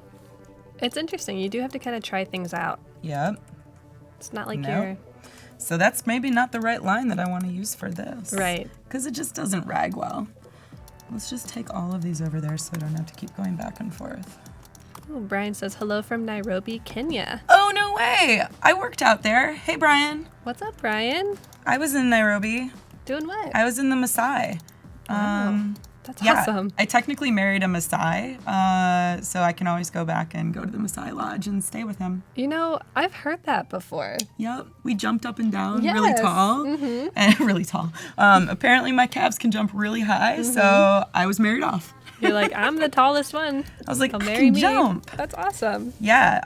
It's interesting. You do have to kind of try things out. Yep. It's not like Nope. you're... So that's maybe not the right line that I want to use for this. Right. Because it just doesn't rag well. Let's just take all of these over there so I don't have to keep going back and forth. Ooh, Brian says, hello from Nairobi, Kenya. Oh, no way! I worked out there. Hey, Brian. What's up, Brian? I was in Nairobi. Doing what? I was in the Maasai. Wow. That's Yeah, awesome. I technically married a Maasai, so I can always go back and go to the Maasai Lodge and stay with him. You know, I've heard that before. Yep, we jumped up and down Yes. really tall. Mm-hmm. And really tall. Apparently my calves can jump really high, so I was married off. You're like, I'm the tallest one. I was like, I'll I marry can me. jump. That's awesome. Yeah,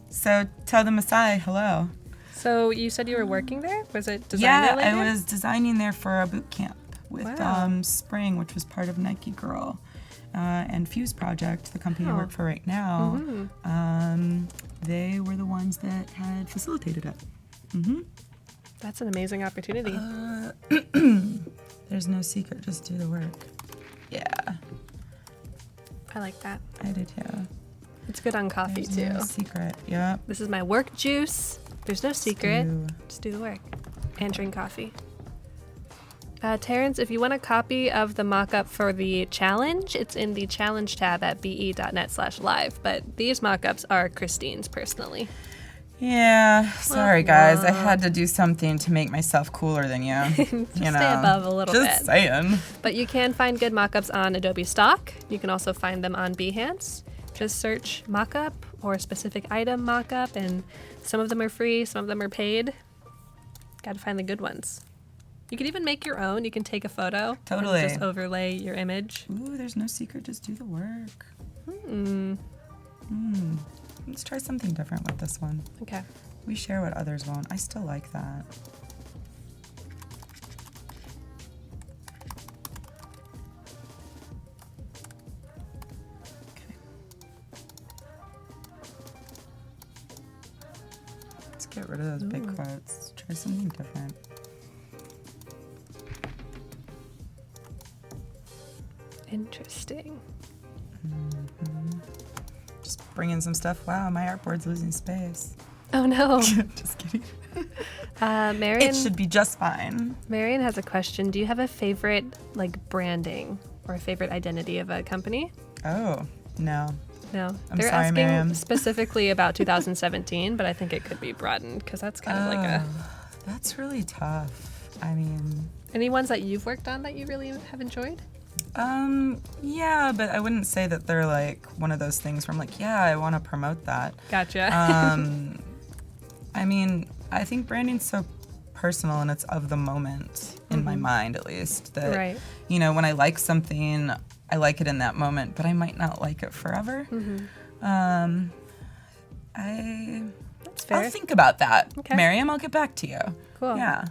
so tell the Maasai hello. So you said you were working there? Was it design Yeah, related? I was designing there for a boot camp with Wow. Spring, which was part of Nike Girl, and Fuse Project, the company I Wow. work for right now. Mm-hmm. They were the ones that had facilitated it. Mm-hmm. That's an amazing opportunity. There's no secret, just do the work. Yeah, I like that. I do too. It's good on coffee, There's too. no secret. Yep. This is my work juice. There's no secret. do. Just do the work and drink coffee. Terrence, if you want a copy of the mock-up for the challenge, it's in the challenge tab at be.net/live. But these mock-ups are Kristine's personally. Yeah, sorry guys. I Wah. had to do something to make myself cooler than you. Just stay above a little Just bit. saying. But you can find good mock-ups on Adobe Stock. You can also find them on Behance. Just search mock-up or a specific item mock-up, and some of them are free, some of them are paid. Got to find the good ones. You can even make your own. You can take a photo. Totally. And just overlay your image. Ooh, there's no secret. Just do the work. Let's try something different with this one. Okay. We share what others won't. I still like that. Okay. Let's get rid of those big quotes. Try something different. Interesting. Just bring in some stuff. Wow, my artboard's losing space. Oh no. Just kidding. Marion. It should be just fine. Marion has a question. Do you have a favorite branding or a favorite identity of a company? Oh, no. No. I'm They're sorry, asking Miriam. specifically about 2017, but I think it could be broadened because that's kind of like a. That's really tough. I mean, Any ones that you've worked on that you really have enjoyed? yeah, but I wouldn't say that they're like one of those things where I'm like, yeah, I want to promote that. Gotcha. I mean, I think branding's so personal and it's of the moment in my mind, at least. That, Right. you know, when I like something, I like it in that moment, but I might not like it forever. That's fair. I'll think about that. Okay. Miriam, I'll get back to you. Cool. Yeah.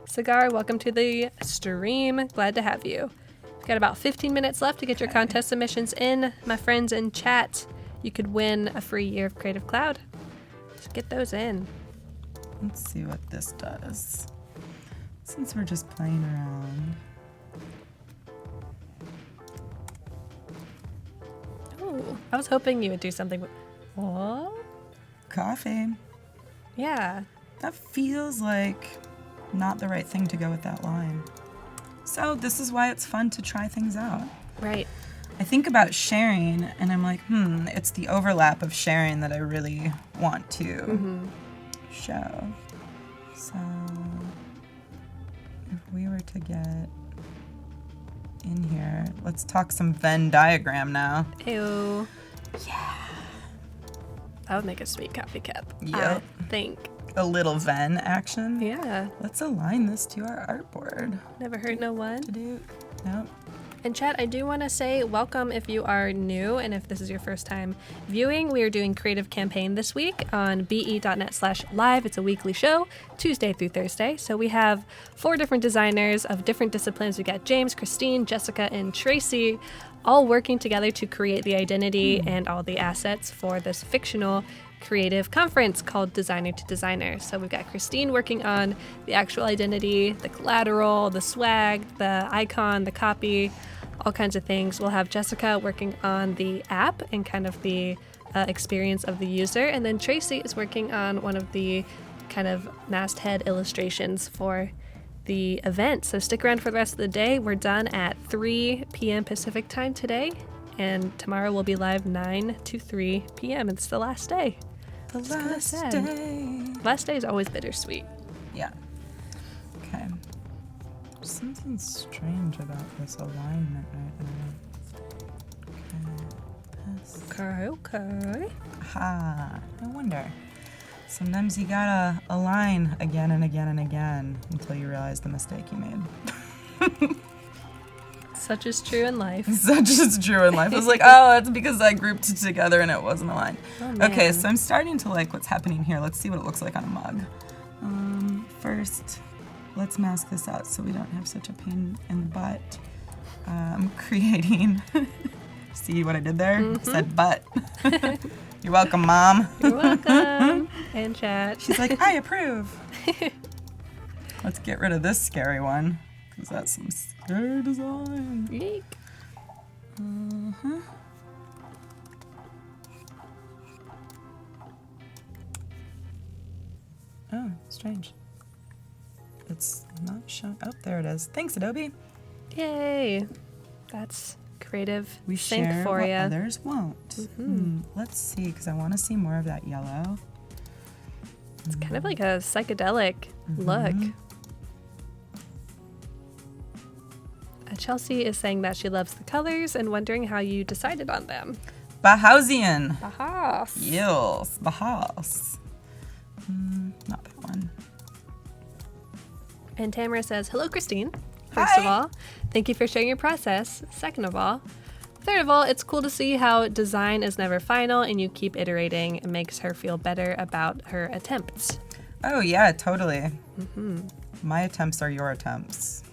Cigar, welcome to the stream. Glad to have you. We've got about 15 minutes left to get your contest submissions in. My friends in chat, you could win a free year of Creative Cloud. Just get those in. Let's see what this does. Since we're just playing around. Ooh, I was hoping you would do something with... Oh, Coffee. yeah. That feels like not the right thing to go with that line. So this is why it's fun to try things out. Right. I think about sharing, and I'm like, it's the overlap of sharing that I really want to show. So if we were to get in here, let's talk some Venn diagram now. Ew. Yeah. That would make a sweet coffee cup. Yep. I think. A little Venn action. Yeah. Let's align this to our artboard. Never heard no one. To do. Nope. And chat, I do want to say welcome if you are new and if this is your first time viewing. We are doing Creative Campaign this week on be.net/live. It's a weekly show, Tuesday through Thursday. So we have 4 different designers of different disciplines. We got James, Kristine, Jessica, and Tracy, all working together to create the identity and all the assets for this fictional creative conference called Designer to Designer. So we've got Kristine working on the actual identity, the collateral, the swag, the icon, the copy, all kinds of things. We'll have Jessica working on the app and kind of the experience of the user. And then Tracy is working on one of the kind of masthead illustrations for the event. So stick around for the rest of the day. We're done at 3 p.m. Pacific time today. And tomorrow we'll be live 9 to 3 p.m. It's the last day. The last day. Last day is always bittersweet. Yeah. Okay. Something strange about this alignment right now. Okay. Aha. I wonder. Sometimes you gotta align again and again and again until you realize the mistake you made. Such is true in life. Such is true in life. I was like, oh, it's because I grouped it together and it wasn't aligned. Oh, man. Okay, so I'm starting to like what's happening here. Let's see what it looks like on a mug. First, let's mask this out so we don't have such a pain in the butt. I'm creating. See what I did there? Mm-hmm. Said butt. You're welcome, Mom. You're welcome. And chat. She's like, I approve. Let's get rid of this scary one, because that's some scary design. Yeek. Oh, strange. It's not showing. Oh, there it is. Thanks, Adobe. Yay. That's creative We sync share for what you. others won't. Let's see, because I want to see more of that yellow. It's kind of like a psychedelic look. Chelsea is saying that she loves the colors and wondering how you decided on them. Bahausian. Aha. Yes, Bahaus. Not that one. And Tamara says, hello, Kristine. First of Hi. all, thank you for sharing your process. Second of all, third of all, it's cool to see how design is never final and you keep iterating. It makes her feel better about her attempts. Oh, yeah, totally. My attempts are your attempts.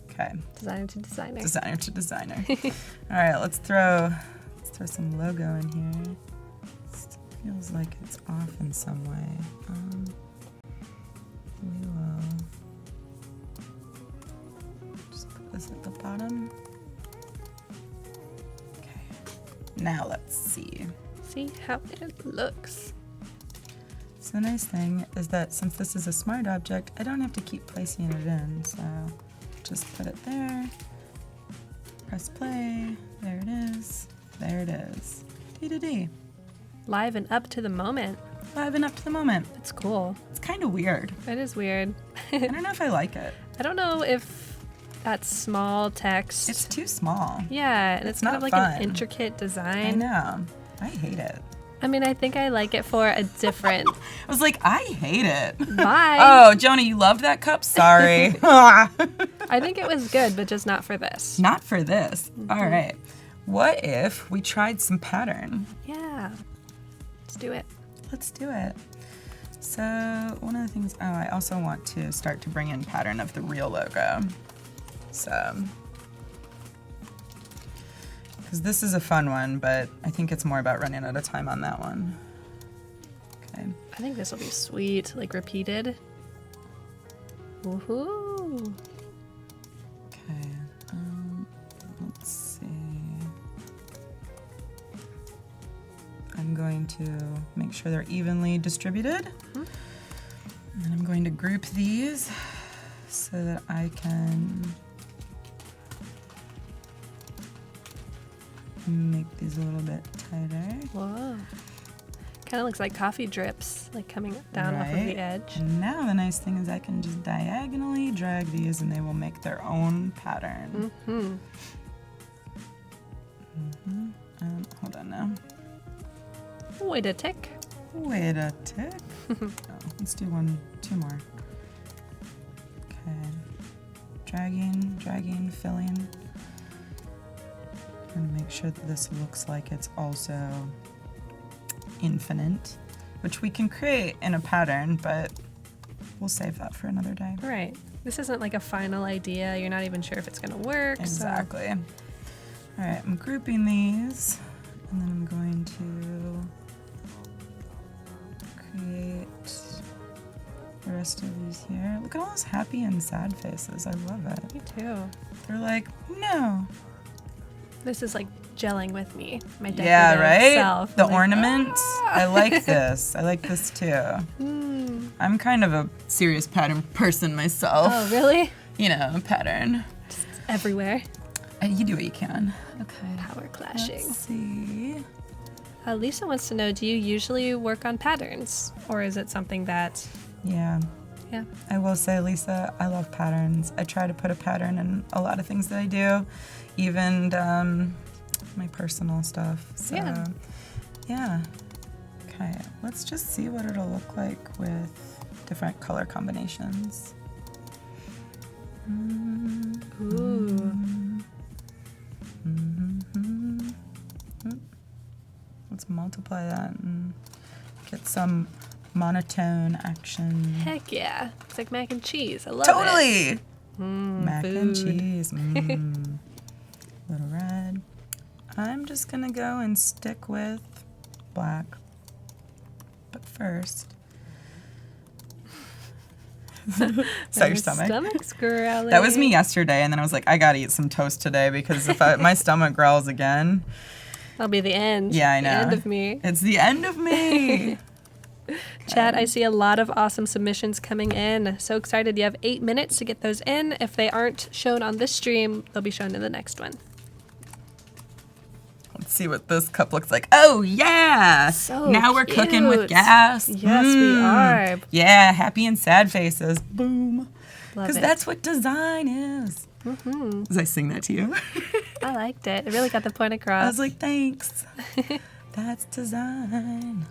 Okay. Designer to designer. Designer to designer. All right, let's throw some logo in here. Still feels like it's off in some way. We will just put this at the bottom. Okay. Now let's see. See how it looks. So the nice thing is that since this is a smart object, I don't have to keep placing it in. So just put it there. Press play. There it is. There it is. Dee-dee-dee. Live and up to the moment. Live and up to the moment. It's cool. It's kind of weird. It is weird. I don't know if I like it. I don't know if that small text. It's too small. Yeah, and it's kind not of like fun. an intricate I design. know. I hate it. I mean, I think I like it for a different I was like, I hate it. vibe. Oh, Jonah, you loved that cup? Sorry. I think it was good, but just not for this. Not for this. All right. What if we tried some pattern? Yeah. Let's do it. Let's do it. So one of the things, I also want to start to bring in pattern of the real logo. So, because this is a fun one, but I think it's more about running out of time on that one. Okay. I think this will be sweet, like repeated. Woohoo! Okay. Let's see. going to make sure they're evenly distributed. And then I'm going to group these so that I can make these a little bit tighter. Whoa. Kind of looks like coffee drips, like coming down off of the edge. And now the nice thing is I can just diagonally drag these and they will make their own pattern. Hold on now. Wait a tick. Wait a tick. Let's do two more. Okay. Dragging, filling. I'm gonna make sure that this looks like it's also infinite, which we can create in a pattern, but we'll save that for another day. Right. This isn't like a final idea. You're not even sure if it's gonna work. Exactly. All right, I'm grouping these, and then I'm going to create the rest of these here. Look at all those happy and sad faces. I love it. Me too. They're like, no. This is like gelling with me. My decorative Yeah, right? self. The I'm like, ornament. "Ah!" I like this. I like this too. I'm kind of a serious pattern person myself. Oh, really? You know, pattern. Just everywhere. You do what you can. Okay. Power clashing. Let's see. Lisa wants to know, do you usually work on patterns? Or is it something that... Yeah. Yeah. I will say, Lisa, I love patterns. I try to put a pattern in a lot of things that I do, even my personal stuff. So, yeah. Okay, let's just see what it'll look like with different color combinations. Ooh. Let's multiply that and get some monotone action. Heck yeah. It's like mac and cheese. I love Totally! it. Mac and cheese. Little red. I'm just gonna go and stick with black. But first. Is that your stomach? Stomach's growling. That was me yesterday, and then I was like, I gotta eat some toast today because if my stomach growls again. That'll be the end. Yeah, I know. The end of me. It's the end of me. Chat, I see a lot of awesome submissions coming in. So excited. You have 8 minutes to get those in. If they aren't shown on this stream, they'll be shown in the next one. Let's see what this cup looks like. Oh, yeah. So now we're cooking with cute. gas. Yes, we are. Yeah, happy and sad faces. Boom. Love Because it. that's what design is. As I sing that to you. I liked it. It really got the point across. I was like, thanks. That's design.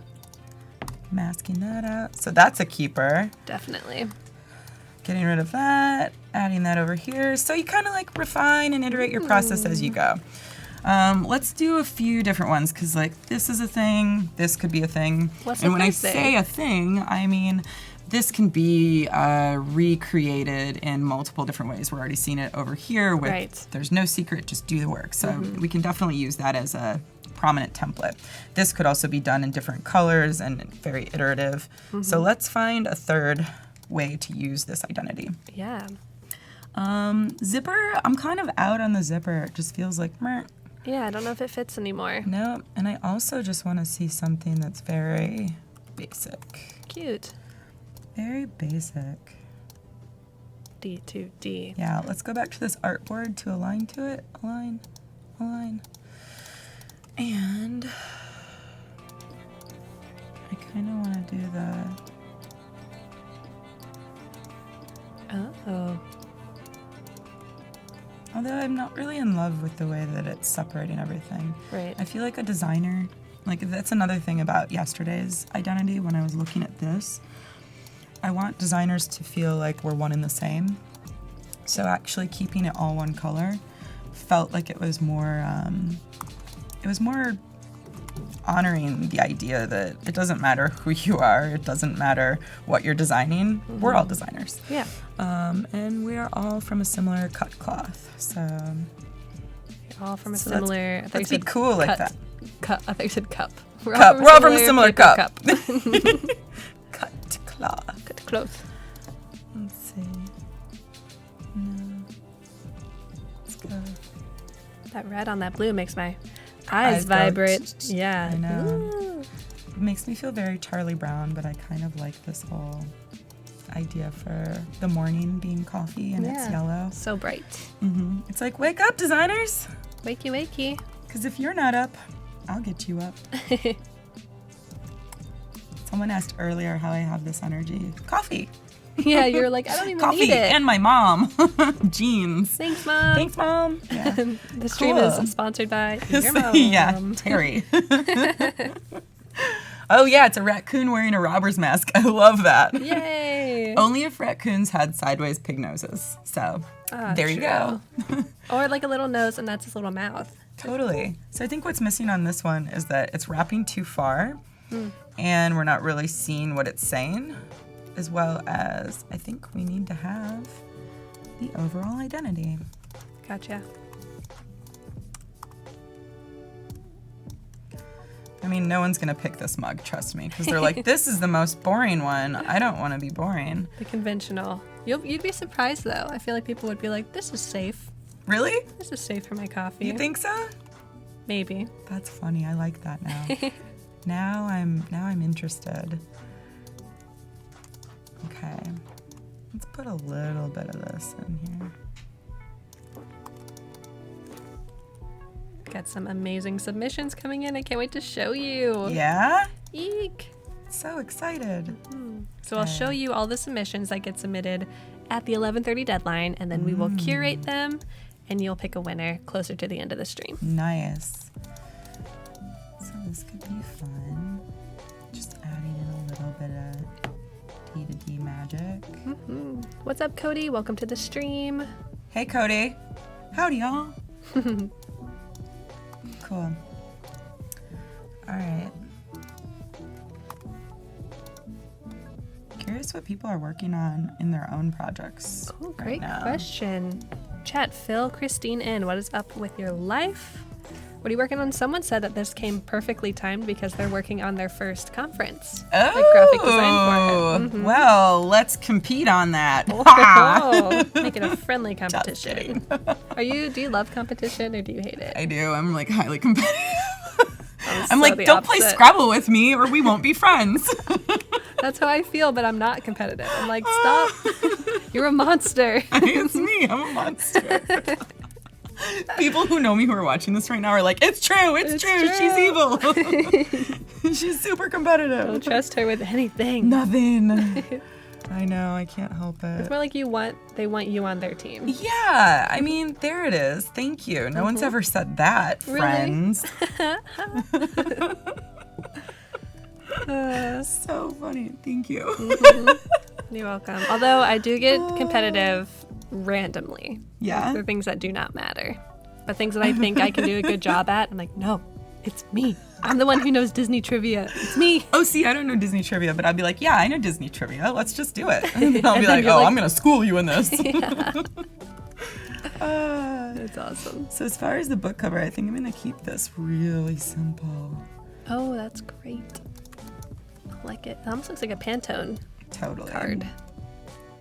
Masking that out. So that's a keeper. Definitely. Getting rid of that. Adding that over here. So you kind of like refine and iterate your process as you go. Let's do a few different ones because like this is a thing. This could be a thing. What's and the when I first thing? say a thing, I mean this can be recreated in multiple different ways. We're already seeing it over here with Right. there's no secret, just do the work. So we can definitely use that as a prominent template. This could also be done in different colors and very iterative. So let's find a third way to use this identity. Yeah. Zipper, I'm kind of out on the zipper. It just feels like meh. Yeah, I don't know if it fits anymore. No, and I also just want to see something that's very basic. Cute. Very basic. D to D. Yeah, let's go back to this artboard to align to it. Align, align. And I kind of want to do the... Oh. Although I'm not really in love with the way that it's separating everything. Right. I feel like a designer, like that's another thing about yesterday's identity when I was looking at this. I want designers to feel like we're one and the same. So actually keeping it all one color felt like it was more honoring the idea that it doesn't matter who you are, it doesn't matter what you're designing, we're all designers. Yeah. And we are all from a similar cut cloth, so... All from a So similar... let's be cool like that. Cup. I thought you said cup. We're All from a similar paper cup. Cut cloth. Cut cloth. Let's see. No. Let's go. That red on that blue makes my eyes vibrate. go Yeah. I know. Ooh. makes me feel very Charlie Brown, but I kind of like this whole idea for the morning being coffee and it's yellow. So bright. It's like, wake up, designers. Wakey, wakey. Because if you're not up, I'll get you up. Someone asked earlier how I have this energy. Coffee. Yeah, you're like, I don't even Coffee need it. and my mom. Jeans. Thanks, Mom. Thanks, Mom. Yeah. The stream is sponsored by your mom. Yeah, Terry. Oh, yeah, it's a raccoon wearing a robber's mask. I love that. Yay. Only if raccoons had sideways pig noses. So there you go. Or like a little nose, and that's his little mouth. Totally. So I think what's missing on this one is that it's wrapping too far, and we're not really seeing what it's saying, as well as I think we need to have the overall identity. Gotcha. I mean, no one's going to pick this mug, trust me, because they're like, this is the most boring one. I don't want to be boring. The conventional. You'd be surprised, though. I feel like people would be like, this is safe. Really? This is safe for my coffee. You think so? Maybe. That's funny. I like that now. now I'm interested. Okay. Let's put a little bit of this in here. Got some amazing submissions coming in. I can't wait to show you. Yeah? Eek. So excited. So I'll show you all the submissions that get submitted at the 11:30 deadline, and then we will curate them, and you'll pick a winner closer to the end of the stream. Nice. So this could be fun. Just adding in a little bit of D to D magic. What's up, Cody? Welcome to the stream. Hey, Cody. Howdy, y'all. Cool. All right. Curious what people are working on in their own projects. Oh, great right now. question. Chat, fill Kristine in. What is up with your life? What are you working on? Someone said that this came perfectly timed because they're working on their first conference. Oh, like graphic design for it. Well, let's compete on that. Oh, make it a friendly competition. Do you love competition or do you hate it? I do. I'm like highly competitive. I'm so like, the don't play opposite. Scrabble with me or we won't be friends. That's how I feel, but I'm not competitive. I'm like, stop. You're a monster. It's me. I'm a monster. People who know me who are watching this right now are like, it's true. She's evil. She's super competitive. Don't trust her with anything. Nothing. I know. I can't help it. It's more like they want you on their team. Yeah. I mean, there it is. Thank you. No one's ever said that, Really? friends. So funny. Thank you. You're welcome. Although I do get competitive randomly. Yeah. For things that do not matter. But things that I think I can do a good job at, I'm like, no, it's me. I'm the one who knows Disney trivia. It's me. Oh, see, I don't know Disney trivia, but I'd be like, yeah, I know Disney trivia. Let's just do it. And I'll be like, oh, I'm going to school you in this. It's awesome. So as far as the book cover, I think I'm going to keep this really simple. Oh, that's great. I like it. It almost looks like a Pantone Totally. card.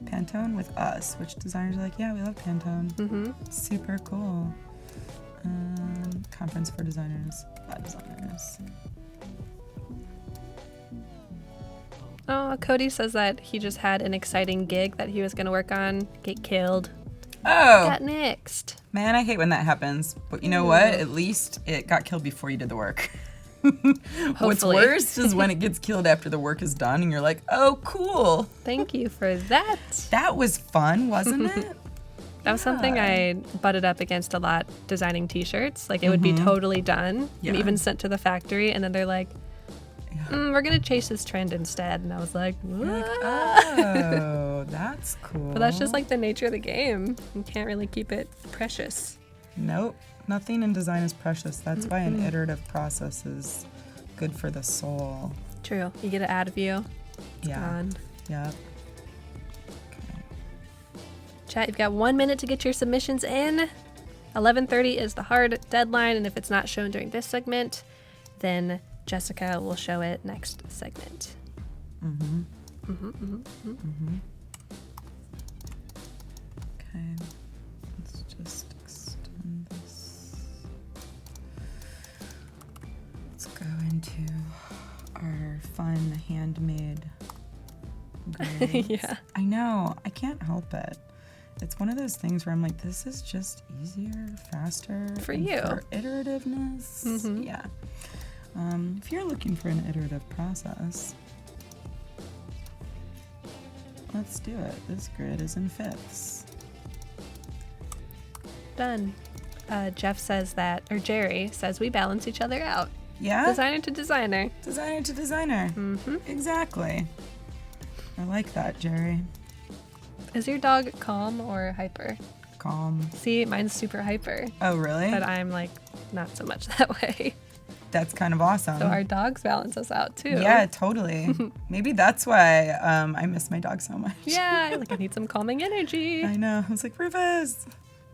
Pantone with us, which designers are like, yeah, we love Pantone. Mm-hmm. Super cool. Conference for designers, by designers. Oh, Cody says that he just had an exciting gig that he was going to work on get killed. Oh, Got nixed. man, I hate when that happens. But you know what? At least it got killed before you did the work. What's Hopefully. worse is when it gets killed after the work is done and you're like, oh, cool. Thank you for that. That was fun, wasn't it? That was something I butted up against a lot designing t-shirts. Like it would be totally done Yeah. and even sent to the factory. And then they're like, we're going to chase this trend instead. And I was like, You're like, "What?" oh, that's cool. But that's just like the nature of the game. You can't really keep it precious. Nope. Nothing in design is precious. That's why an iterative process is good for the soul. True. You get an ad view. Yeah. Gone. Yeah. Chat, you've got 1 minute to get your submissions in. 11:30 is the hard deadline, and if it's not shown during this segment, then Jessica will show it next segment. Okay. Let's just extend this. Let's go into our templates. Yeah. I know. I can't help it. It's one of those things where I'm like, this is just easier, faster. For and you. For iterativeness. Yeah. If you're looking for an iterative process, let's do it. This grid is in fifths. Done. Jeff says that, or Jerry says we balance each other out. Yeah? Designer to designer. Designer to designer. Exactly. I like that, Jerry. Is your dog calm or hyper? Calm. See, mine's super hyper, Oh, really? but I'm like not so much that way. That's kind of awesome. So our dogs balance us out too. Yeah, totally. Maybe that's why I miss my dog so much. Yeah, like I need some calming energy. I know. I was like, Rufus,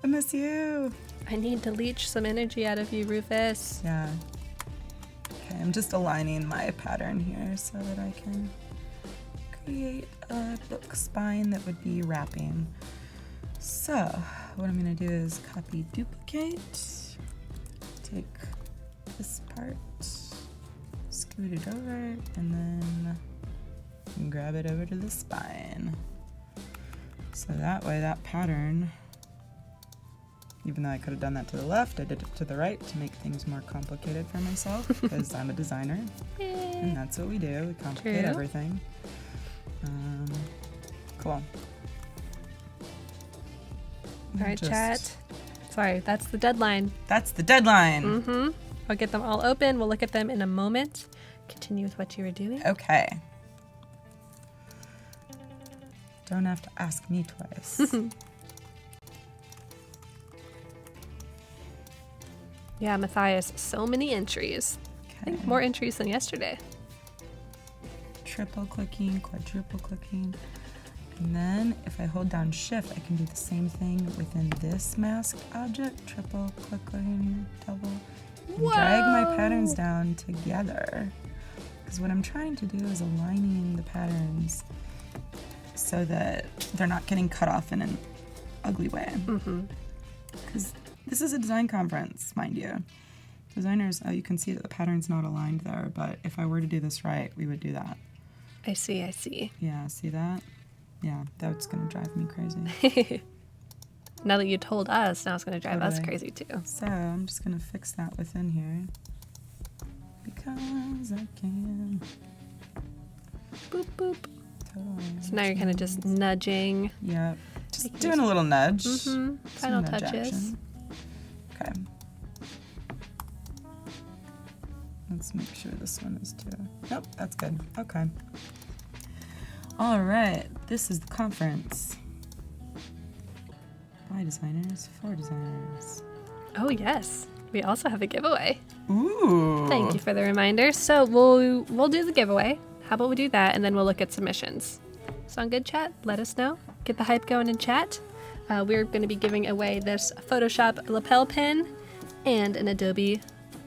I miss you. I need to leech some energy out of you, Rufus. Yeah. Okay, I'm just aligning my pattern here so that I can create a book spine that would be wrapping. So what I'm going to do is copy, duplicate, take this part, scoot it over, and then grab it over to the spine. So that way that pattern, even though I could have done that to the left, I did it to the right to make things more complicated for myself because I'm a designer and that's what we do. We complicate everything. Cool. All right, chat. Sorry, that's the deadline. That's the deadline. I'll get them all open. We'll look at them in a moment. Continue with what you were doing. Okay. Don't have to ask me twice. Yeah, Matthias, so many entries. I think more entries than yesterday. Triple clicking, quadruple clicking. And then if I hold down shift, I can do the same thing within this masked object. Triple clicking, double. And drag my patterns down together. Because what I'm trying to do is aligning the patterns so that they're not getting cut off in an ugly way. Because this is a design conference, mind you. Designers, you can see that the pattern's not aligned there, but if I were to do this right, we would do that. I see. Yeah, see that? Yeah, that's going to drive me crazy. Now that you told us, now it's going to drive us crazy too. So I'm just going to fix that within here. Because I can. Boop, boop. Totally. So now you're kind of just nudging. Yep. Just doing a little nudge. Final Some nudge touches. action. Okay. Let's make sure this one is too. Nope, that's good. Okay. All right. This is the conference. By designers, for designers. Oh, yes. We also have a giveaway. Ooh. Thank you for the reminder. So we'll do the giveaway. How about we do that, and then we'll look at submissions. Sound good, chat? Let us know. Get the hype going in chat. We're going to be giving away this Photoshop lapel pin and an Adobe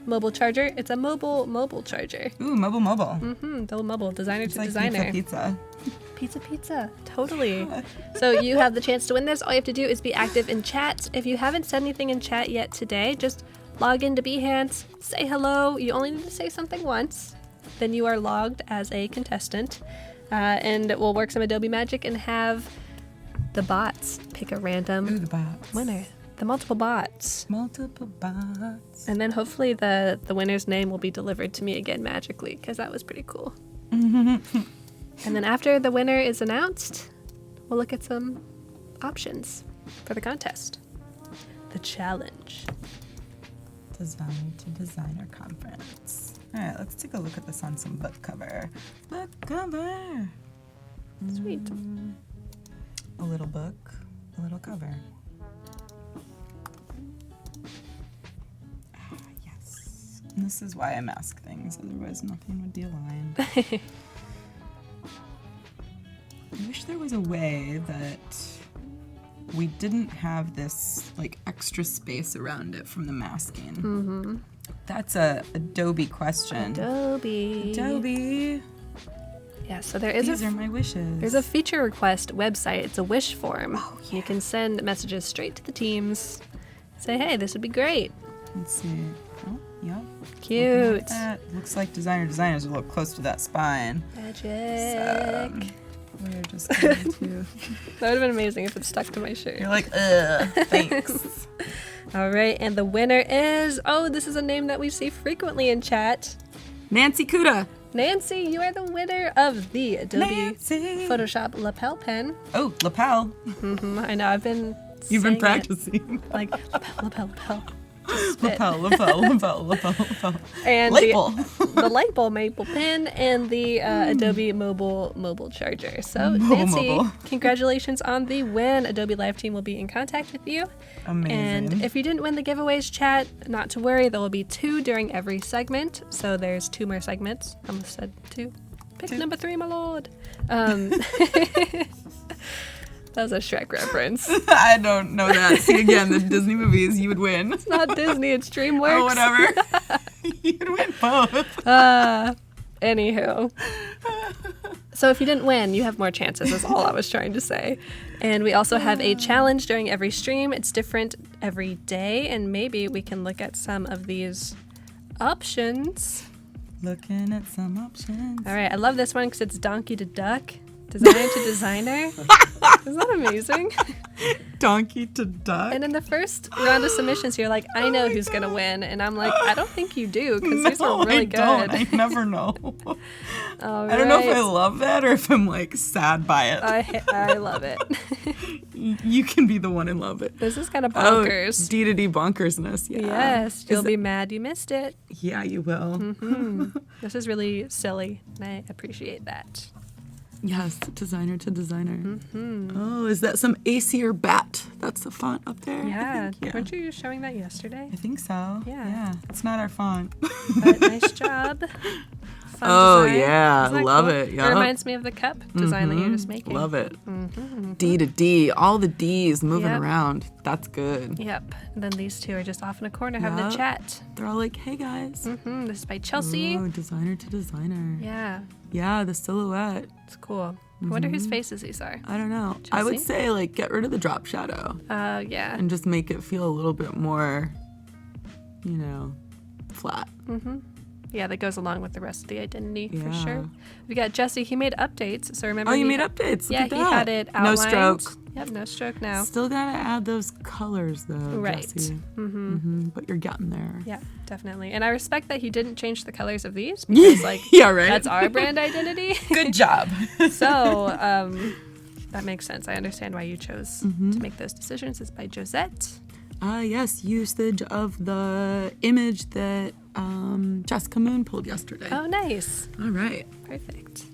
mobile charger. It's a mobile charger. Ooh, mobile. Double mobile, designer It's to like designer. pizza. Pizza. Totally. So you have the chance to win this. All you have to do is be active in chat. If you haven't said anything in chat yet today, just log into Behance, say hello. You only need to say something once. Then you are logged as a contestant. And we'll work some Adobe magic and have the bots pick a random Ooh, the bots. winner. The multiple bots. Multiple bots. And then hopefully the winner's name will be delivered to me again magically, because that was pretty cool. And then after the winner is announced, we'll look at some options for the contest. The challenge. Designer to designer conference. All right, let's take a look at this on some book cover. Book cover. Sweet. A little book, a little cover. Yes. And this is why I mask things, otherwise nothing would be aligned. I wish there was a way that we didn't have this like extra space around it from the masking. That's a Adobe question. Adobe. Yeah, so there is These are my wishes. there's a feature request website. It's a wish form. Oh, You can send messages straight to the teams. Say, hey, this would be great. Let's see. Oh, yeah. Cute. That looks like designers are a little close to that spine. Magic. We're just going to... That would have been amazing if it stuck to my shirt. You're like, ugh, thanks. All right, and the winner is... Oh, this is a name that we see frequently in chat. Nancy Kuda. Nancy, you are the winner of the Adobe Nancy. Photoshop lapel pen. Oh, lapel. I know, I've been You've been saying practicing. it, like, lapel. Lapel. And label. the label maple pen and the Adobe mobile charger. So Nancy, mobile. congratulations on the win. Adobe Live team will be in contact with you. Amazing. And if you didn't win the giveaways, chat, not to worry. There will be 2 during every segment. So there's 2 more segments. I almost said 2. Pick number 3, my lord. That was a Shrek reference. I don't know that. See, again, the Disney movies, you would win. It's not Disney, it's DreamWorks. Oh, whatever. You'd win both. Anywho. So if you didn't win, you have more chances, is all I was trying to say. And we also have a challenge during every stream. It's different every day, and maybe we can look at some of these options. Looking at some options. All right, I love this one because it's donkey to duck, designer to designer. Isn't that amazing? Donkey to duck. And in the first round of submissions, you're like, I know who's going to win. And I'm like, I don't think you do because these are really good. I never know. I don't know if I love that or if I'm like sad by it. I love it. You can be the one in love it. This is kind of bonkers. Oh, D to D bonkersness. Yeah. Yes, you'll be mad you missed it. Yeah, you will. Mm-hmm. This is really silly, and I appreciate that. Yes, designer to designer. Mm-hmm. Oh, is that some Acer bat? That's the font up there? Yeah. Yeah. Weren't you showing that yesterday? I think so. Yeah. It's not our font. But nice job. Fun design. Yeah. Isn't that Love cool? it. Yeah. It reminds me of the cup design that you're just making. Love it. Mm-hmm. D to D. All the D's moving Yep. around. That's good. Yep. And then these 2 are just off in a corner having a chat. They're all like, hey, guys. Mm-hmm. This is by Chelsea. Oh, designer to designer. Yeah. Yeah, the silhouette. It's cool. I wonder whose faces these are. I don't know. Chelsea? I would say, like, get rid of the drop shadow. Yeah. And just make it feel a little bit more, flat. Mm-hmm. Yeah, that goes along with the rest of the identity for Yeah. sure. We got Jesse. He made updates. So remember. Oh, you made updates. Look Yeah, at he that. had it outlined. No stroke. Yep, no stroke now. Still gotta add those colors though, Right. Jesse. Mm-hmm. But you're getting there. Yeah, definitely. And I respect that he didn't change the colors of these because, like, yeah, right. that's our brand identity. Good job. So that makes sense. I understand why you chose to make those decisions. It's by Josette. Yes, usage of the image that Jessica Moon pulled yesterday. Oh, nice. All right. Perfect.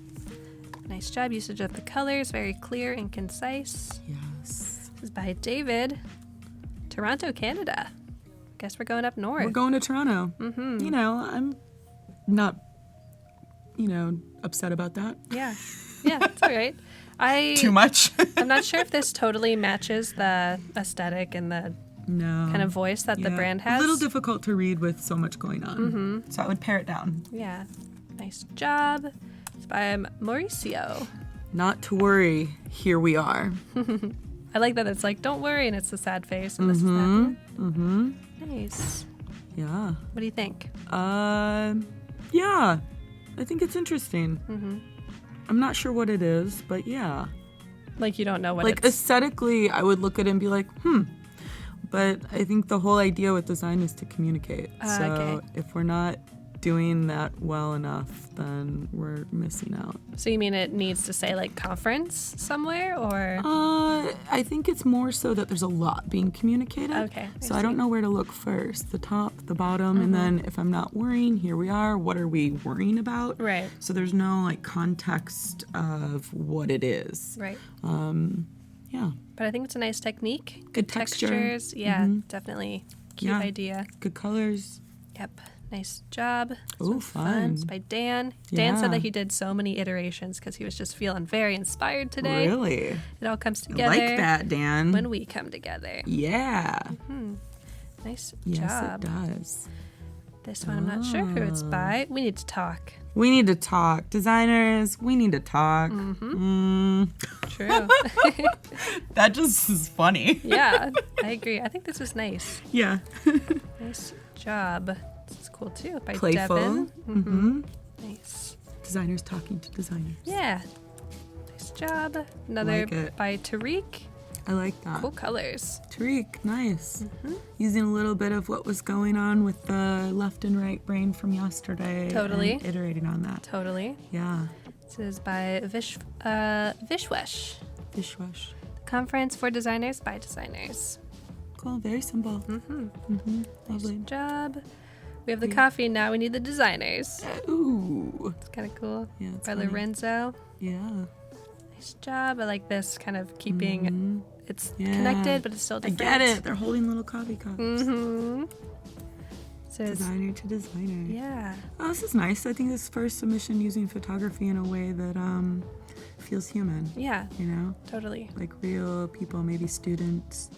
Nice job. Usage of the colors, very clear and concise. Yes. This is by David. Toronto, Canada. Guess we're going up north. We're going to Toronto. Mm-hmm. I'm not, upset about that. Yeah, it's all right. Too much? I'm not sure if this totally matches the aesthetic and the kind of voice that the brand has. A little difficult to read with so much going on. So I would pare it down. Yeah. Nice job. It's by Mauricio. Not to worry, here we are. I like that it's like, don't worry, and it's a sad face, and this is that. Nice. Yeah. What do you think? Yeah. I think it's interesting. I'm not sure what it is, but yeah. Like you don't know what like it's... aesthetically, I would look at it and be like, But I think the whole idea with design is to communicate. So okay. if we're not doing that well enough, then we're missing out. So you mean it needs to say like conference somewhere or? I think it's more so that there's a lot being communicated. Okay. So I don't know where to look first, the top, the bottom, and then if I'm not worrying, here we are. What are we worrying about? Right. So there's no like context of what it is. Right. Yeah. But I think it's a nice technique. Good texture. Textures. Yeah, definitely. Cute idea. Good colors. Yep. Nice job. This Ooh, one's fun. It's by Dan. Dan said Yeah. that he did so many iterations because he was just feeling very inspired today. Really? It all comes I together. like that, Dan. When we come together. Yeah. Nice Yes, job. it does. This one, I'm not sure who it's by. We need to talk. We need to talk. Designers, we need to talk. True. That just is funny. Yeah, I agree. I think this was nice. Yeah. Nice job. This is cool too. By Playful. Devin. Nice. Designers talking to designers. Yeah. Nice job. Another Like it. by Tariq. I like that. Cool colors. Tariq, nice. Using a little bit of what was going on with the left and right brain from yesterday. Totally. And iterating on that. Totally. Yeah. This is by Vishwesh. Dishwash. Conference for Designers by Designers. Cool, very simple. Lovely. Nice job. We have the coffee, now we need the designers. Ooh. It's kind of cool. Yeah, it's By funny. Lorenzo. Yeah. Nice job. I like this kind of keeping it's Yeah. connected, but it's still I different. get it. They're holding little coffee cups. So it's, Designer to designer. yeah. Oh, this is nice. I think this first submission using photography in a way that feels human. Yeah, You know, totally. like real people, maybe students.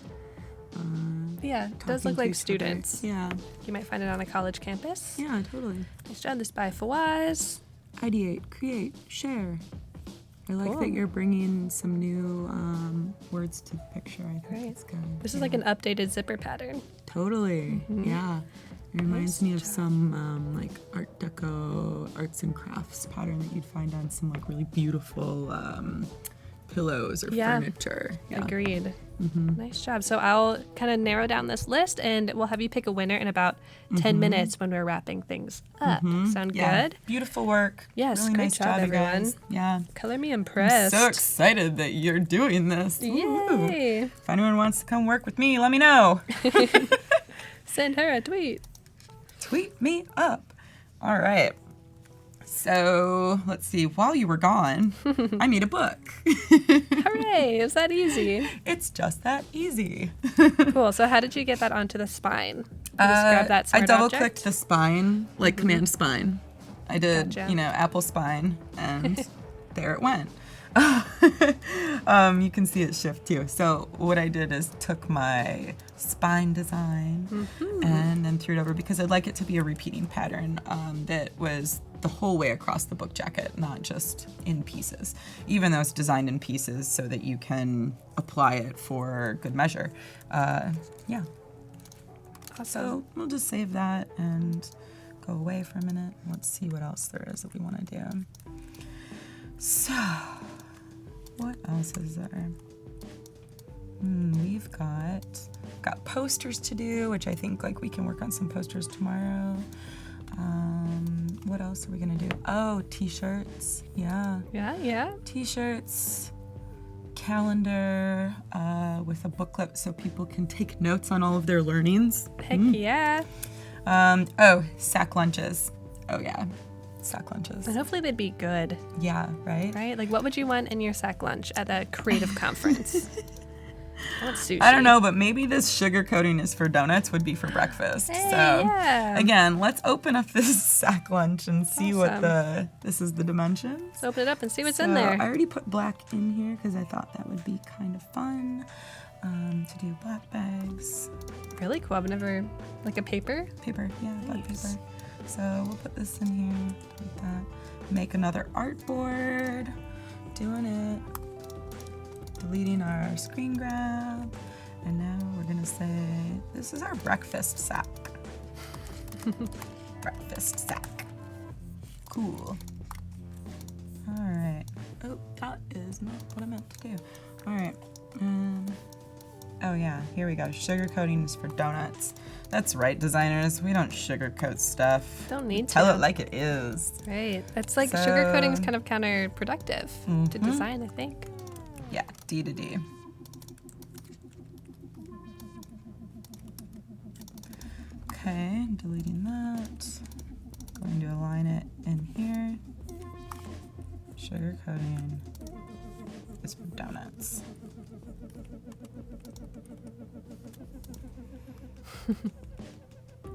Yeah, it does talking look to like each other. students. Yeah. You might find it on a college campus. Yeah, totally. Nice job. This by Fawaz. Ideate, create, share. I like Cool. that you're bringing some new words to the picture. I think Great. it's good. This is like an updated zipper pattern. Totally. Yeah. It reminds Nice me of some like Art Deco, arts and crafts pattern that you'd find on some like really beautiful pillows or Yeah. furniture. Yeah. Agreed. Nice job. So I'll kind of narrow down this list and we'll have you pick a winner in about 10 minutes when we're wrapping things up. Sound Yeah. good? Beautiful work. Yes, Really great nice job, job, you everyone. guys. Yeah. Color me I'm impressed. so excited that you're doing this. Woo. Yay. If anyone wants to come work with me, let me know. Send her a tweet. Tweet me up. All right. So let's see. While you were gone, I made a book. Hooray. Is that easy? It's just that easy. Cool. So how did you get that onto the spine? You just grab that I smart double object? clicked the spine, like command spine. I did, Gotcha. Apple spine, and there it went. You can see it shift too. So what I did is took my spine design and then threw it over because I'd like it to be a repeating pattern that was the whole way across the book jacket, not just in pieces, even though it's designed in pieces so that you can apply it for good measure. Yeah. Awesome. So we'll just save that and go away for a minute. Let's see what else there is that we want to do. So, what else is there? We've got posters to do, which I think like we can work on some posters tomorrow. What else are we gonna do? Oh, t-shirts. Yeah. Yeah. T-shirts, calendar with a booklet so people can take notes on all of their learnings. Heck yeah. Sack lunches. Oh yeah, sack lunches. And hopefully they'd be good, Yeah, right? right? Like what would you want in your sack lunch at a creative conference? I want sushi. I don't know, but maybe this sugar coating is for donuts would be for breakfast. Hey, So yeah. again, let's open up this sack lunch and see what Awesome. this is the dimensions. Let's open it up and see what's So in there. I already put black in here because I thought that would be kind of fun to do black bags. Really cool. I've never, like a paper? Paper, yeah, black Nice. paper. So we'll put this in here, like that. Make another artboard. Doing it. Deleting our screen grab. And now we're gonna say, this is our breakfast sack. Breakfast sack. Cool. All right. Oh, that is not what I meant to do. All right. Oh yeah, here we go. Sugar coating is for donuts. That's right, designers. We don't sugarcoat stuff. Don't need Tell to. it like it is. Right. It's like So- sugarcoating is kind of counterproductive to Mhm. design, I think. Yeah, D to D. Okay, deleting that. Going to align it in here. Sugar coating is for donuts.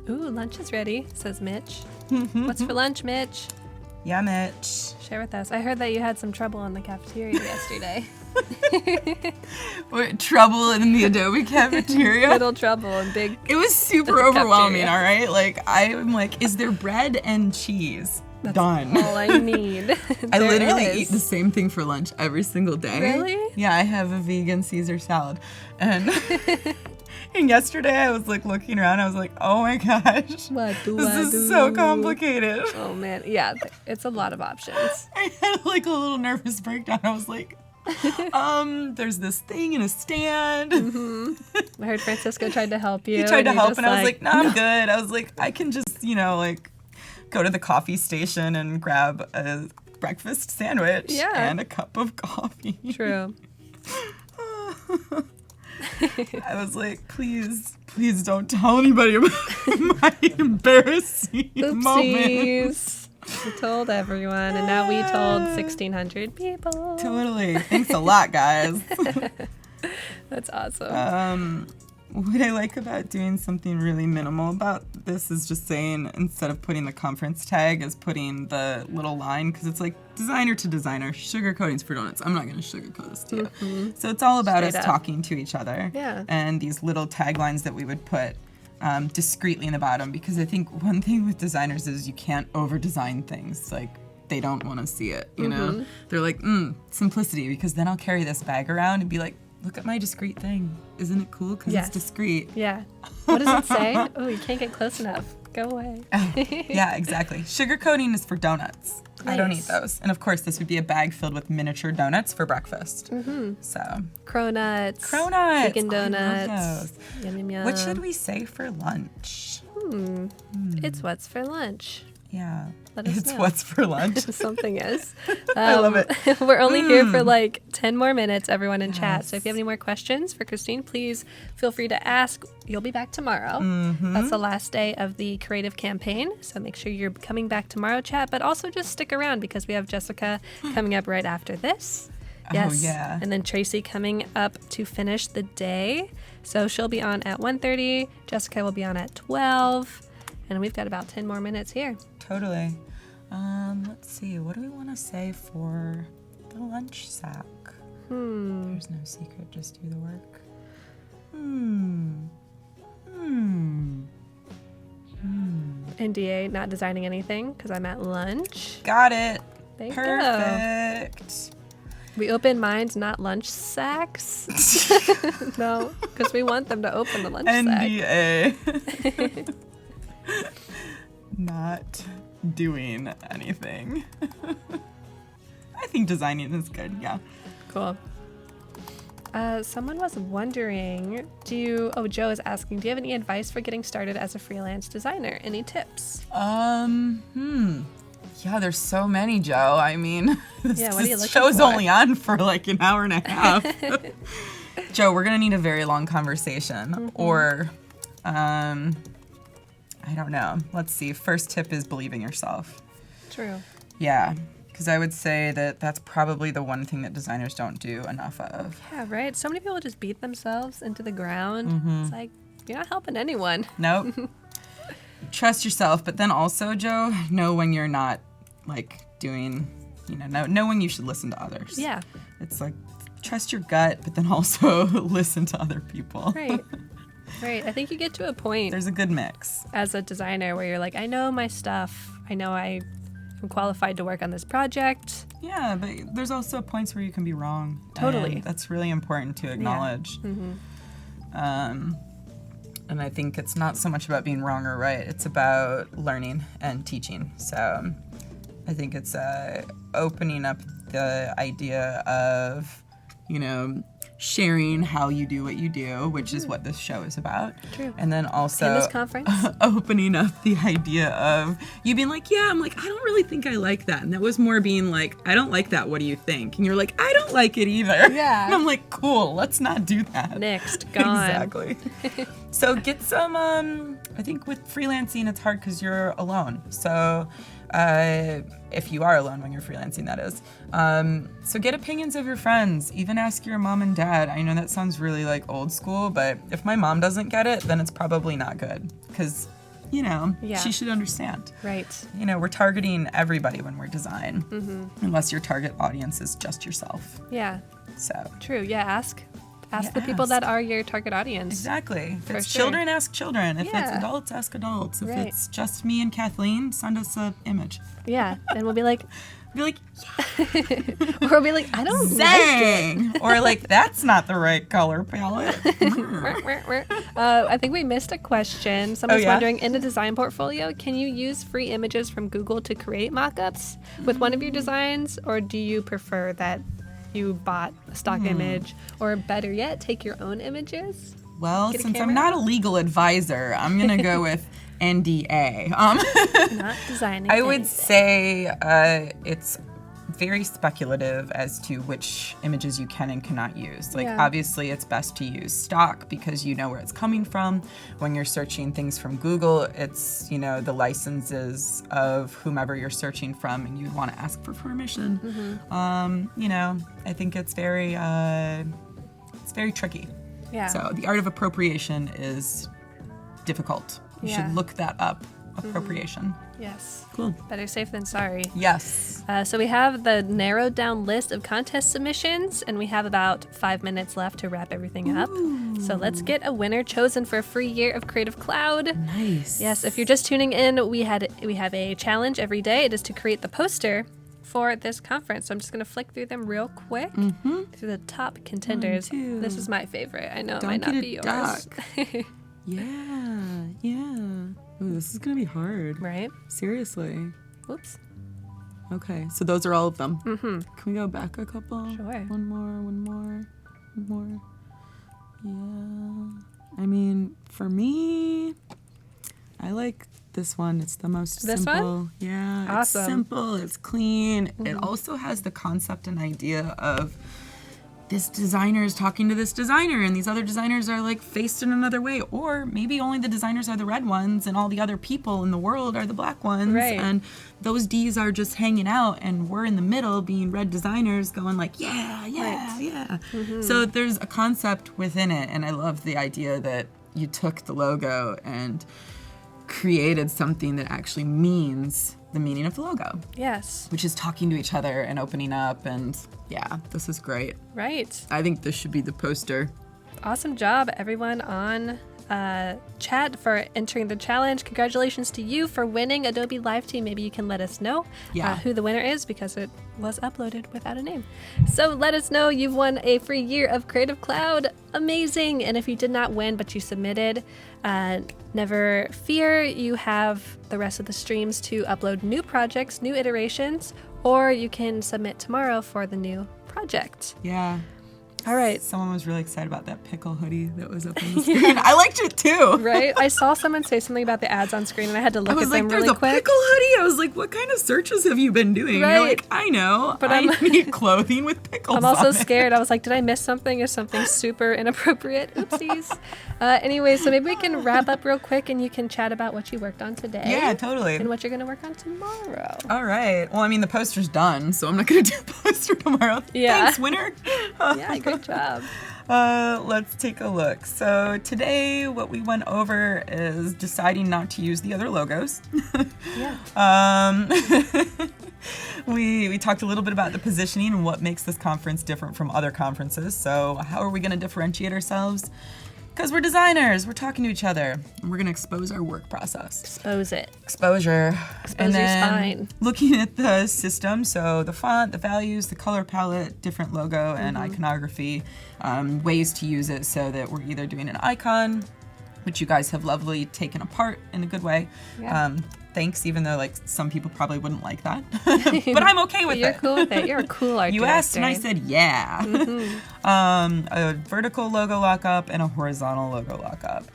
Ooh, lunch is ready, says Mitch. What's for lunch, Mitch? Yeah, Mitch. Share with us. I heard that you had some trouble in the cafeteria yesterday. What, trouble in the Adobe cafeteria? Little trouble and big. It was super Cafeteria. overwhelming, all right? Like, I'm like, is there bread and cheese? Done. All I need. I There literally is. eat the same thing for lunch every single day. Really? Yeah, I have a vegan Caesar salad. And and yesterday I was like looking around, I was like, oh my gosh. What do I This do? is so complicated. Oh man, yeah, it's a lot of options. I had like a little nervous breakdown. I was like, There's this thing in a stand. I heard Francisco tried to help you. He tried to help, and I was like, like, no, I'm good. I was like, I can just, like, go to the coffee station and grab a breakfast sandwich and a cup of coffee. True. I was like, please don't tell anybody about my embarrassing moment. We told everyone, and now we told 1,600 people. Totally. Thanks a lot, guys. That's awesome. What I like about doing something really minimal about this is just saying, instead of putting the conference tag, is putting the little line, because it's like designer to designer, sugarcoatings for donuts. I'm not going to sugarcoat this to you. So it's all about us talking to each other. Yeah. And these little taglines that we would put discreetly in the bottom, because I think one thing with designers is you can't over-design things. Like, they don't want to see it, you know? They're like, simplicity, because then I'll carry this bag around and be like, look at my discreet thing. Isn't it cool? Because it's discreet. Yeah. What does it say? Oh, you can't get close enough. Go away. Yeah, exactly. Sugarcoating is for donuts. Nice. I don't eat those. And of course, this would be a bag filled with miniature donuts for breakfast. So. Cronuts. I Vegan love donuts. those. Yum, yum, yum. What should we say for lunch? It's what's for lunch. Yeah. Let us It's know. what's for lunch. Something is. I love it. We're only here for like 10 more minutes, everyone in chat. So if you have any more questions for Kristine, please feel free to ask. You'll be back tomorrow. That's the last day of the creative campaign. So make sure you're coming back tomorrow, chat. But also just stick around, because we have Jessica coming up right after this. Yes. Oh, yeah. And then Tracy coming up to finish the day. So she'll be on at 1:30. Jessica will be on at 12. And we've got about 10 more minutes here. Totally. Let's see. What do we want to say for the lunch sack? There's no secret. Just do the work. NDA, not designing anything, because I'm at lunch. Got it. There you Perfect. We open minds, not lunch sacks. No, because we want them to open the lunch sack. NDA. Not doing anything. I think designing is good, yeah. Cool. Someone was wondering, Joe is asking, do you have any advice for getting started as a freelance designer? Any tips? Yeah, there's so many, Joe. I mean, this show's for? only on for like an hour and a half. Joe, we're gonna need a very long conversation, or, I don't know. Let's see. First tip is believe in yourself. True. Yeah, because I would say that that's probably the one thing that designers don't do enough of. Yeah, right? So many people just beat themselves into the ground. It's like, you're not helping anyone. Nope. Trust yourself, but then also, Joe, know when you're not, like, doing, know when you should listen to others. Yeah. It's like, trust your gut, but then also listen to other people. Right. Right. I think you get to a point There's a good mix. as a designer where you're like, I know my stuff. I know I'm qualified to work on this project. Yeah, but there's also points where you can be wrong. Totally. And that's really important to acknowledge. And I think it's not so much about being wrong or right. It's about learning and teaching. So I think it's opening up the idea of, sharing how you do what you do, which is what this show is about. True. And then also In this conference. opening up the idea of you being like, I don't really think I like that. And that was more being like, I don't like that. What do you think? And you're like, I don't like it either. Yeah. And I'm like, cool, let's not do that. Next, gone. Exactly. So get some, I think with freelancing, it's hard because you're alone. So if you are alone when you're freelancing, that is. So get opinions of your friends. Even ask your mom and dad. I know that sounds really like old school, but if my mom doesn't get it, then it's probably not good. Because, she should understand. Right. We're targeting everybody when we're design. Unless your target audience is just yourself. Yeah. So. True. Yeah. Ask the people that are your target audience. Exactly. If it's sure. children, ask children. If it's Yeah. adults, ask adults. If Right. it's just me and Kathleen, send us an image. Yeah. And we'll be like, Be like, or we'll be like, I don't zang! Or like, that's not the right color palette. I think we missed a question. Someone's yeah? wondering, in the design portfolio, can you use free images from Google to create mockups with one of your designs, or do you prefer that you bought a stock image, or better yet, take your own images. Well, Get a since I'm camera not out? a legal advisor, I'm going to go with NDA. Not designing. I would anything. say it's very speculative as to which images you can and cannot use. Like, Yeah. obviously, it's best to use stock because you know where it's coming from. When you're searching things from Google, it's, the licenses of whomever you're searching from, and you'd want to ask for permission. I think it's very tricky. Yeah. So the art of appropriation is difficult. You Yeah. should look that up. Appropriation. Yes. Cool. Better safe than sorry. Yes. So we have the narrowed down list of contest submissions, and we have about 5 minutes left to wrap everything up. So let's get a winner chosen for a free year of Creative Cloud. Nice. Yes, if you're just tuning in, we have a challenge every day. It is to create the poster for this conference. So I'm just going to flick through them real quick through the top contenders. Mine too. This is my favorite. I know it Don't might not get be a yours. Yeah. Ooh, this is gonna be hard. Right? Seriously. Whoops. Okay, so those are all of them. Can we go back a couple? Sure. One more. Yeah. I mean, for me, I like this one. It's the most This simple. one? Yeah. Awesome. It's simple. It's clean. It also has the concept and idea of this designer is talking to this designer, and these other designers are like faced in another way, or maybe only the designers are the red ones and all the other people in the world are the black ones, Right. and those D's are just hanging out, and we're in the middle being red designers going like, yeah. So there's a concept within it, and I love the idea that you took the logo and created something that actually means the meaning of the logo, Yes. which is talking to each other and opening up, and yeah, this is great. Right. I think this should be the poster. Awesome job, everyone on chat, for entering the challenge. Congratulations to you for winning Adobe Live Team. Maybe you can let us know who the winner is, because it was uploaded without a name. So let us know you've won a free year of Creative Cloud. Amazing. And if you did not win but you submitted, never fear. You have the rest of the streams to upload new projects, new iterations, or you can submit tomorrow for the new project. Yeah. All right. Someone was really excited about that pickle hoodie that was up on the screen. I liked it too. Right? I saw someone say something about the ads on screen, and I had to I look was at like, them there's really a quick. pickle hoodie? I was like, what kind of searches have you been doing? Right. You're like, I know, But I I'm- need clothing with pickles I'm also on it. scared. I was like, did I miss something? Is something super inappropriate? Oopsies. Anyway, so maybe we can wrap up real quick, and you can chat about what you worked on today. Yeah, totally. And what you're going to work on tomorrow. All right. Well, I mean, the poster's done, so I'm not going to do a poster tomorrow. Yeah. Thanks, winner. Yeah, great job. Let's take a look. So today what we went over is deciding not to use the other logos. Yeah. We talked a little bit about the positioning and what makes this conference different from other conferences. So how are we going to differentiate ourselves? Because we're designers, we're talking to each other, and we're going to expose our work process. Expose it. Exposure. Expose your spine. Looking at the system, so the font, the values, the color palette, different logo and iconography, ways to use it so that we're either doing an icon, which you guys have lovely taken apart in a good way. Yeah. Thanks, even though like some people probably wouldn't like that, but I'm okay with You're it. cool with it. You're a cool art You director. asked and I said yeah. A vertical logo lockup and a horizontal logo lockup.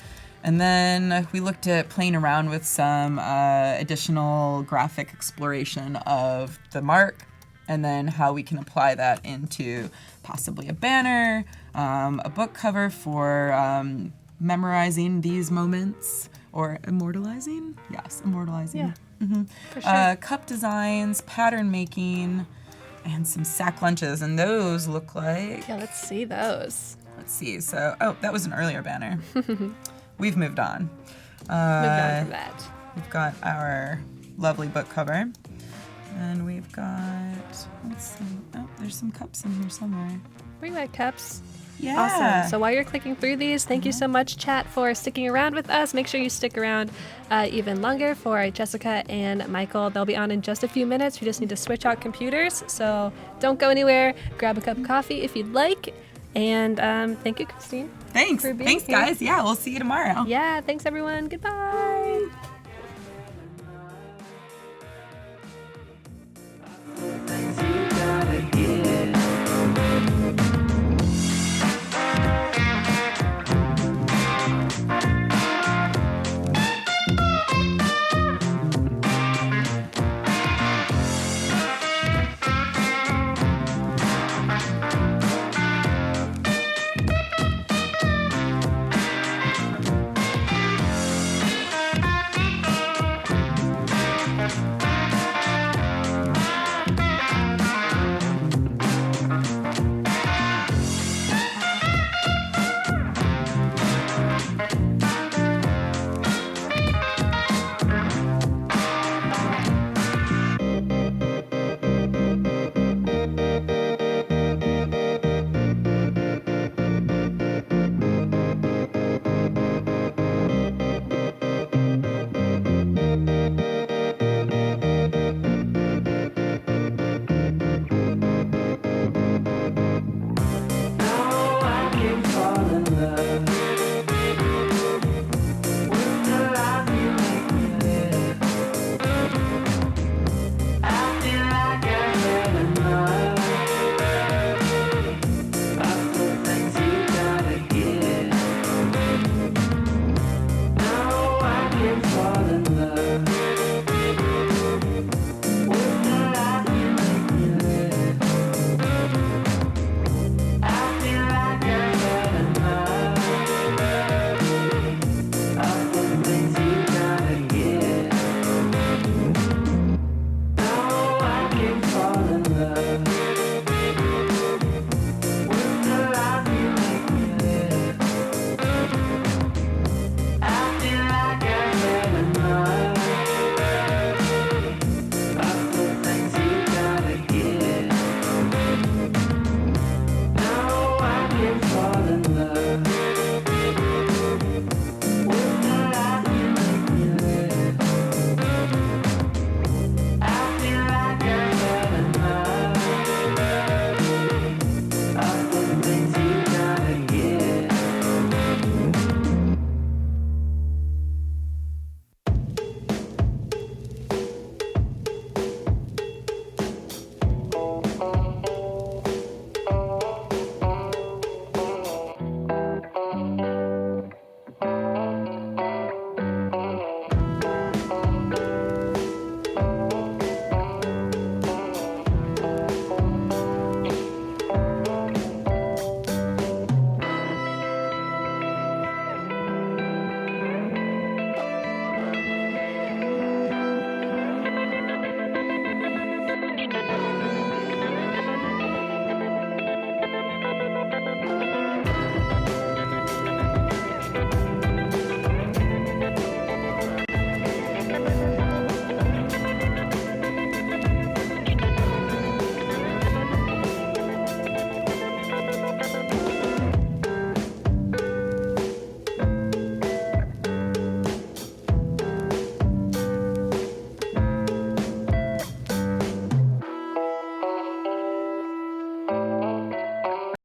And then we looked at playing around with some additional graphic exploration of the mark, and then how we can apply that into possibly a banner, a book cover for memorizing these moments, or immortalizing? Yes, immortalizing. Yeah, for sure. Cup designs, pattern making, and some sack lunches. And those look like, Yeah, let's see those. let's see. So, oh, that was an earlier banner. We've moved on. Moving on from that. We've got our lovely book cover. And we've got, let's see. Oh, there's some cups in here somewhere. Bring back cups. Yeah. Awesome. So while you're clicking through these, thank you so much, chat, for sticking around with us. Make sure you stick around even longer for Jessica and Michael. They'll be on in just a few minutes. We just need to switch out computers. So don't go anywhere. Grab a cup of coffee if you'd like. And thank you, Kristine. Thanks. for being Thanks, here. guys. Yeah, we'll see you tomorrow. Yeah, thanks, everyone. Goodbye.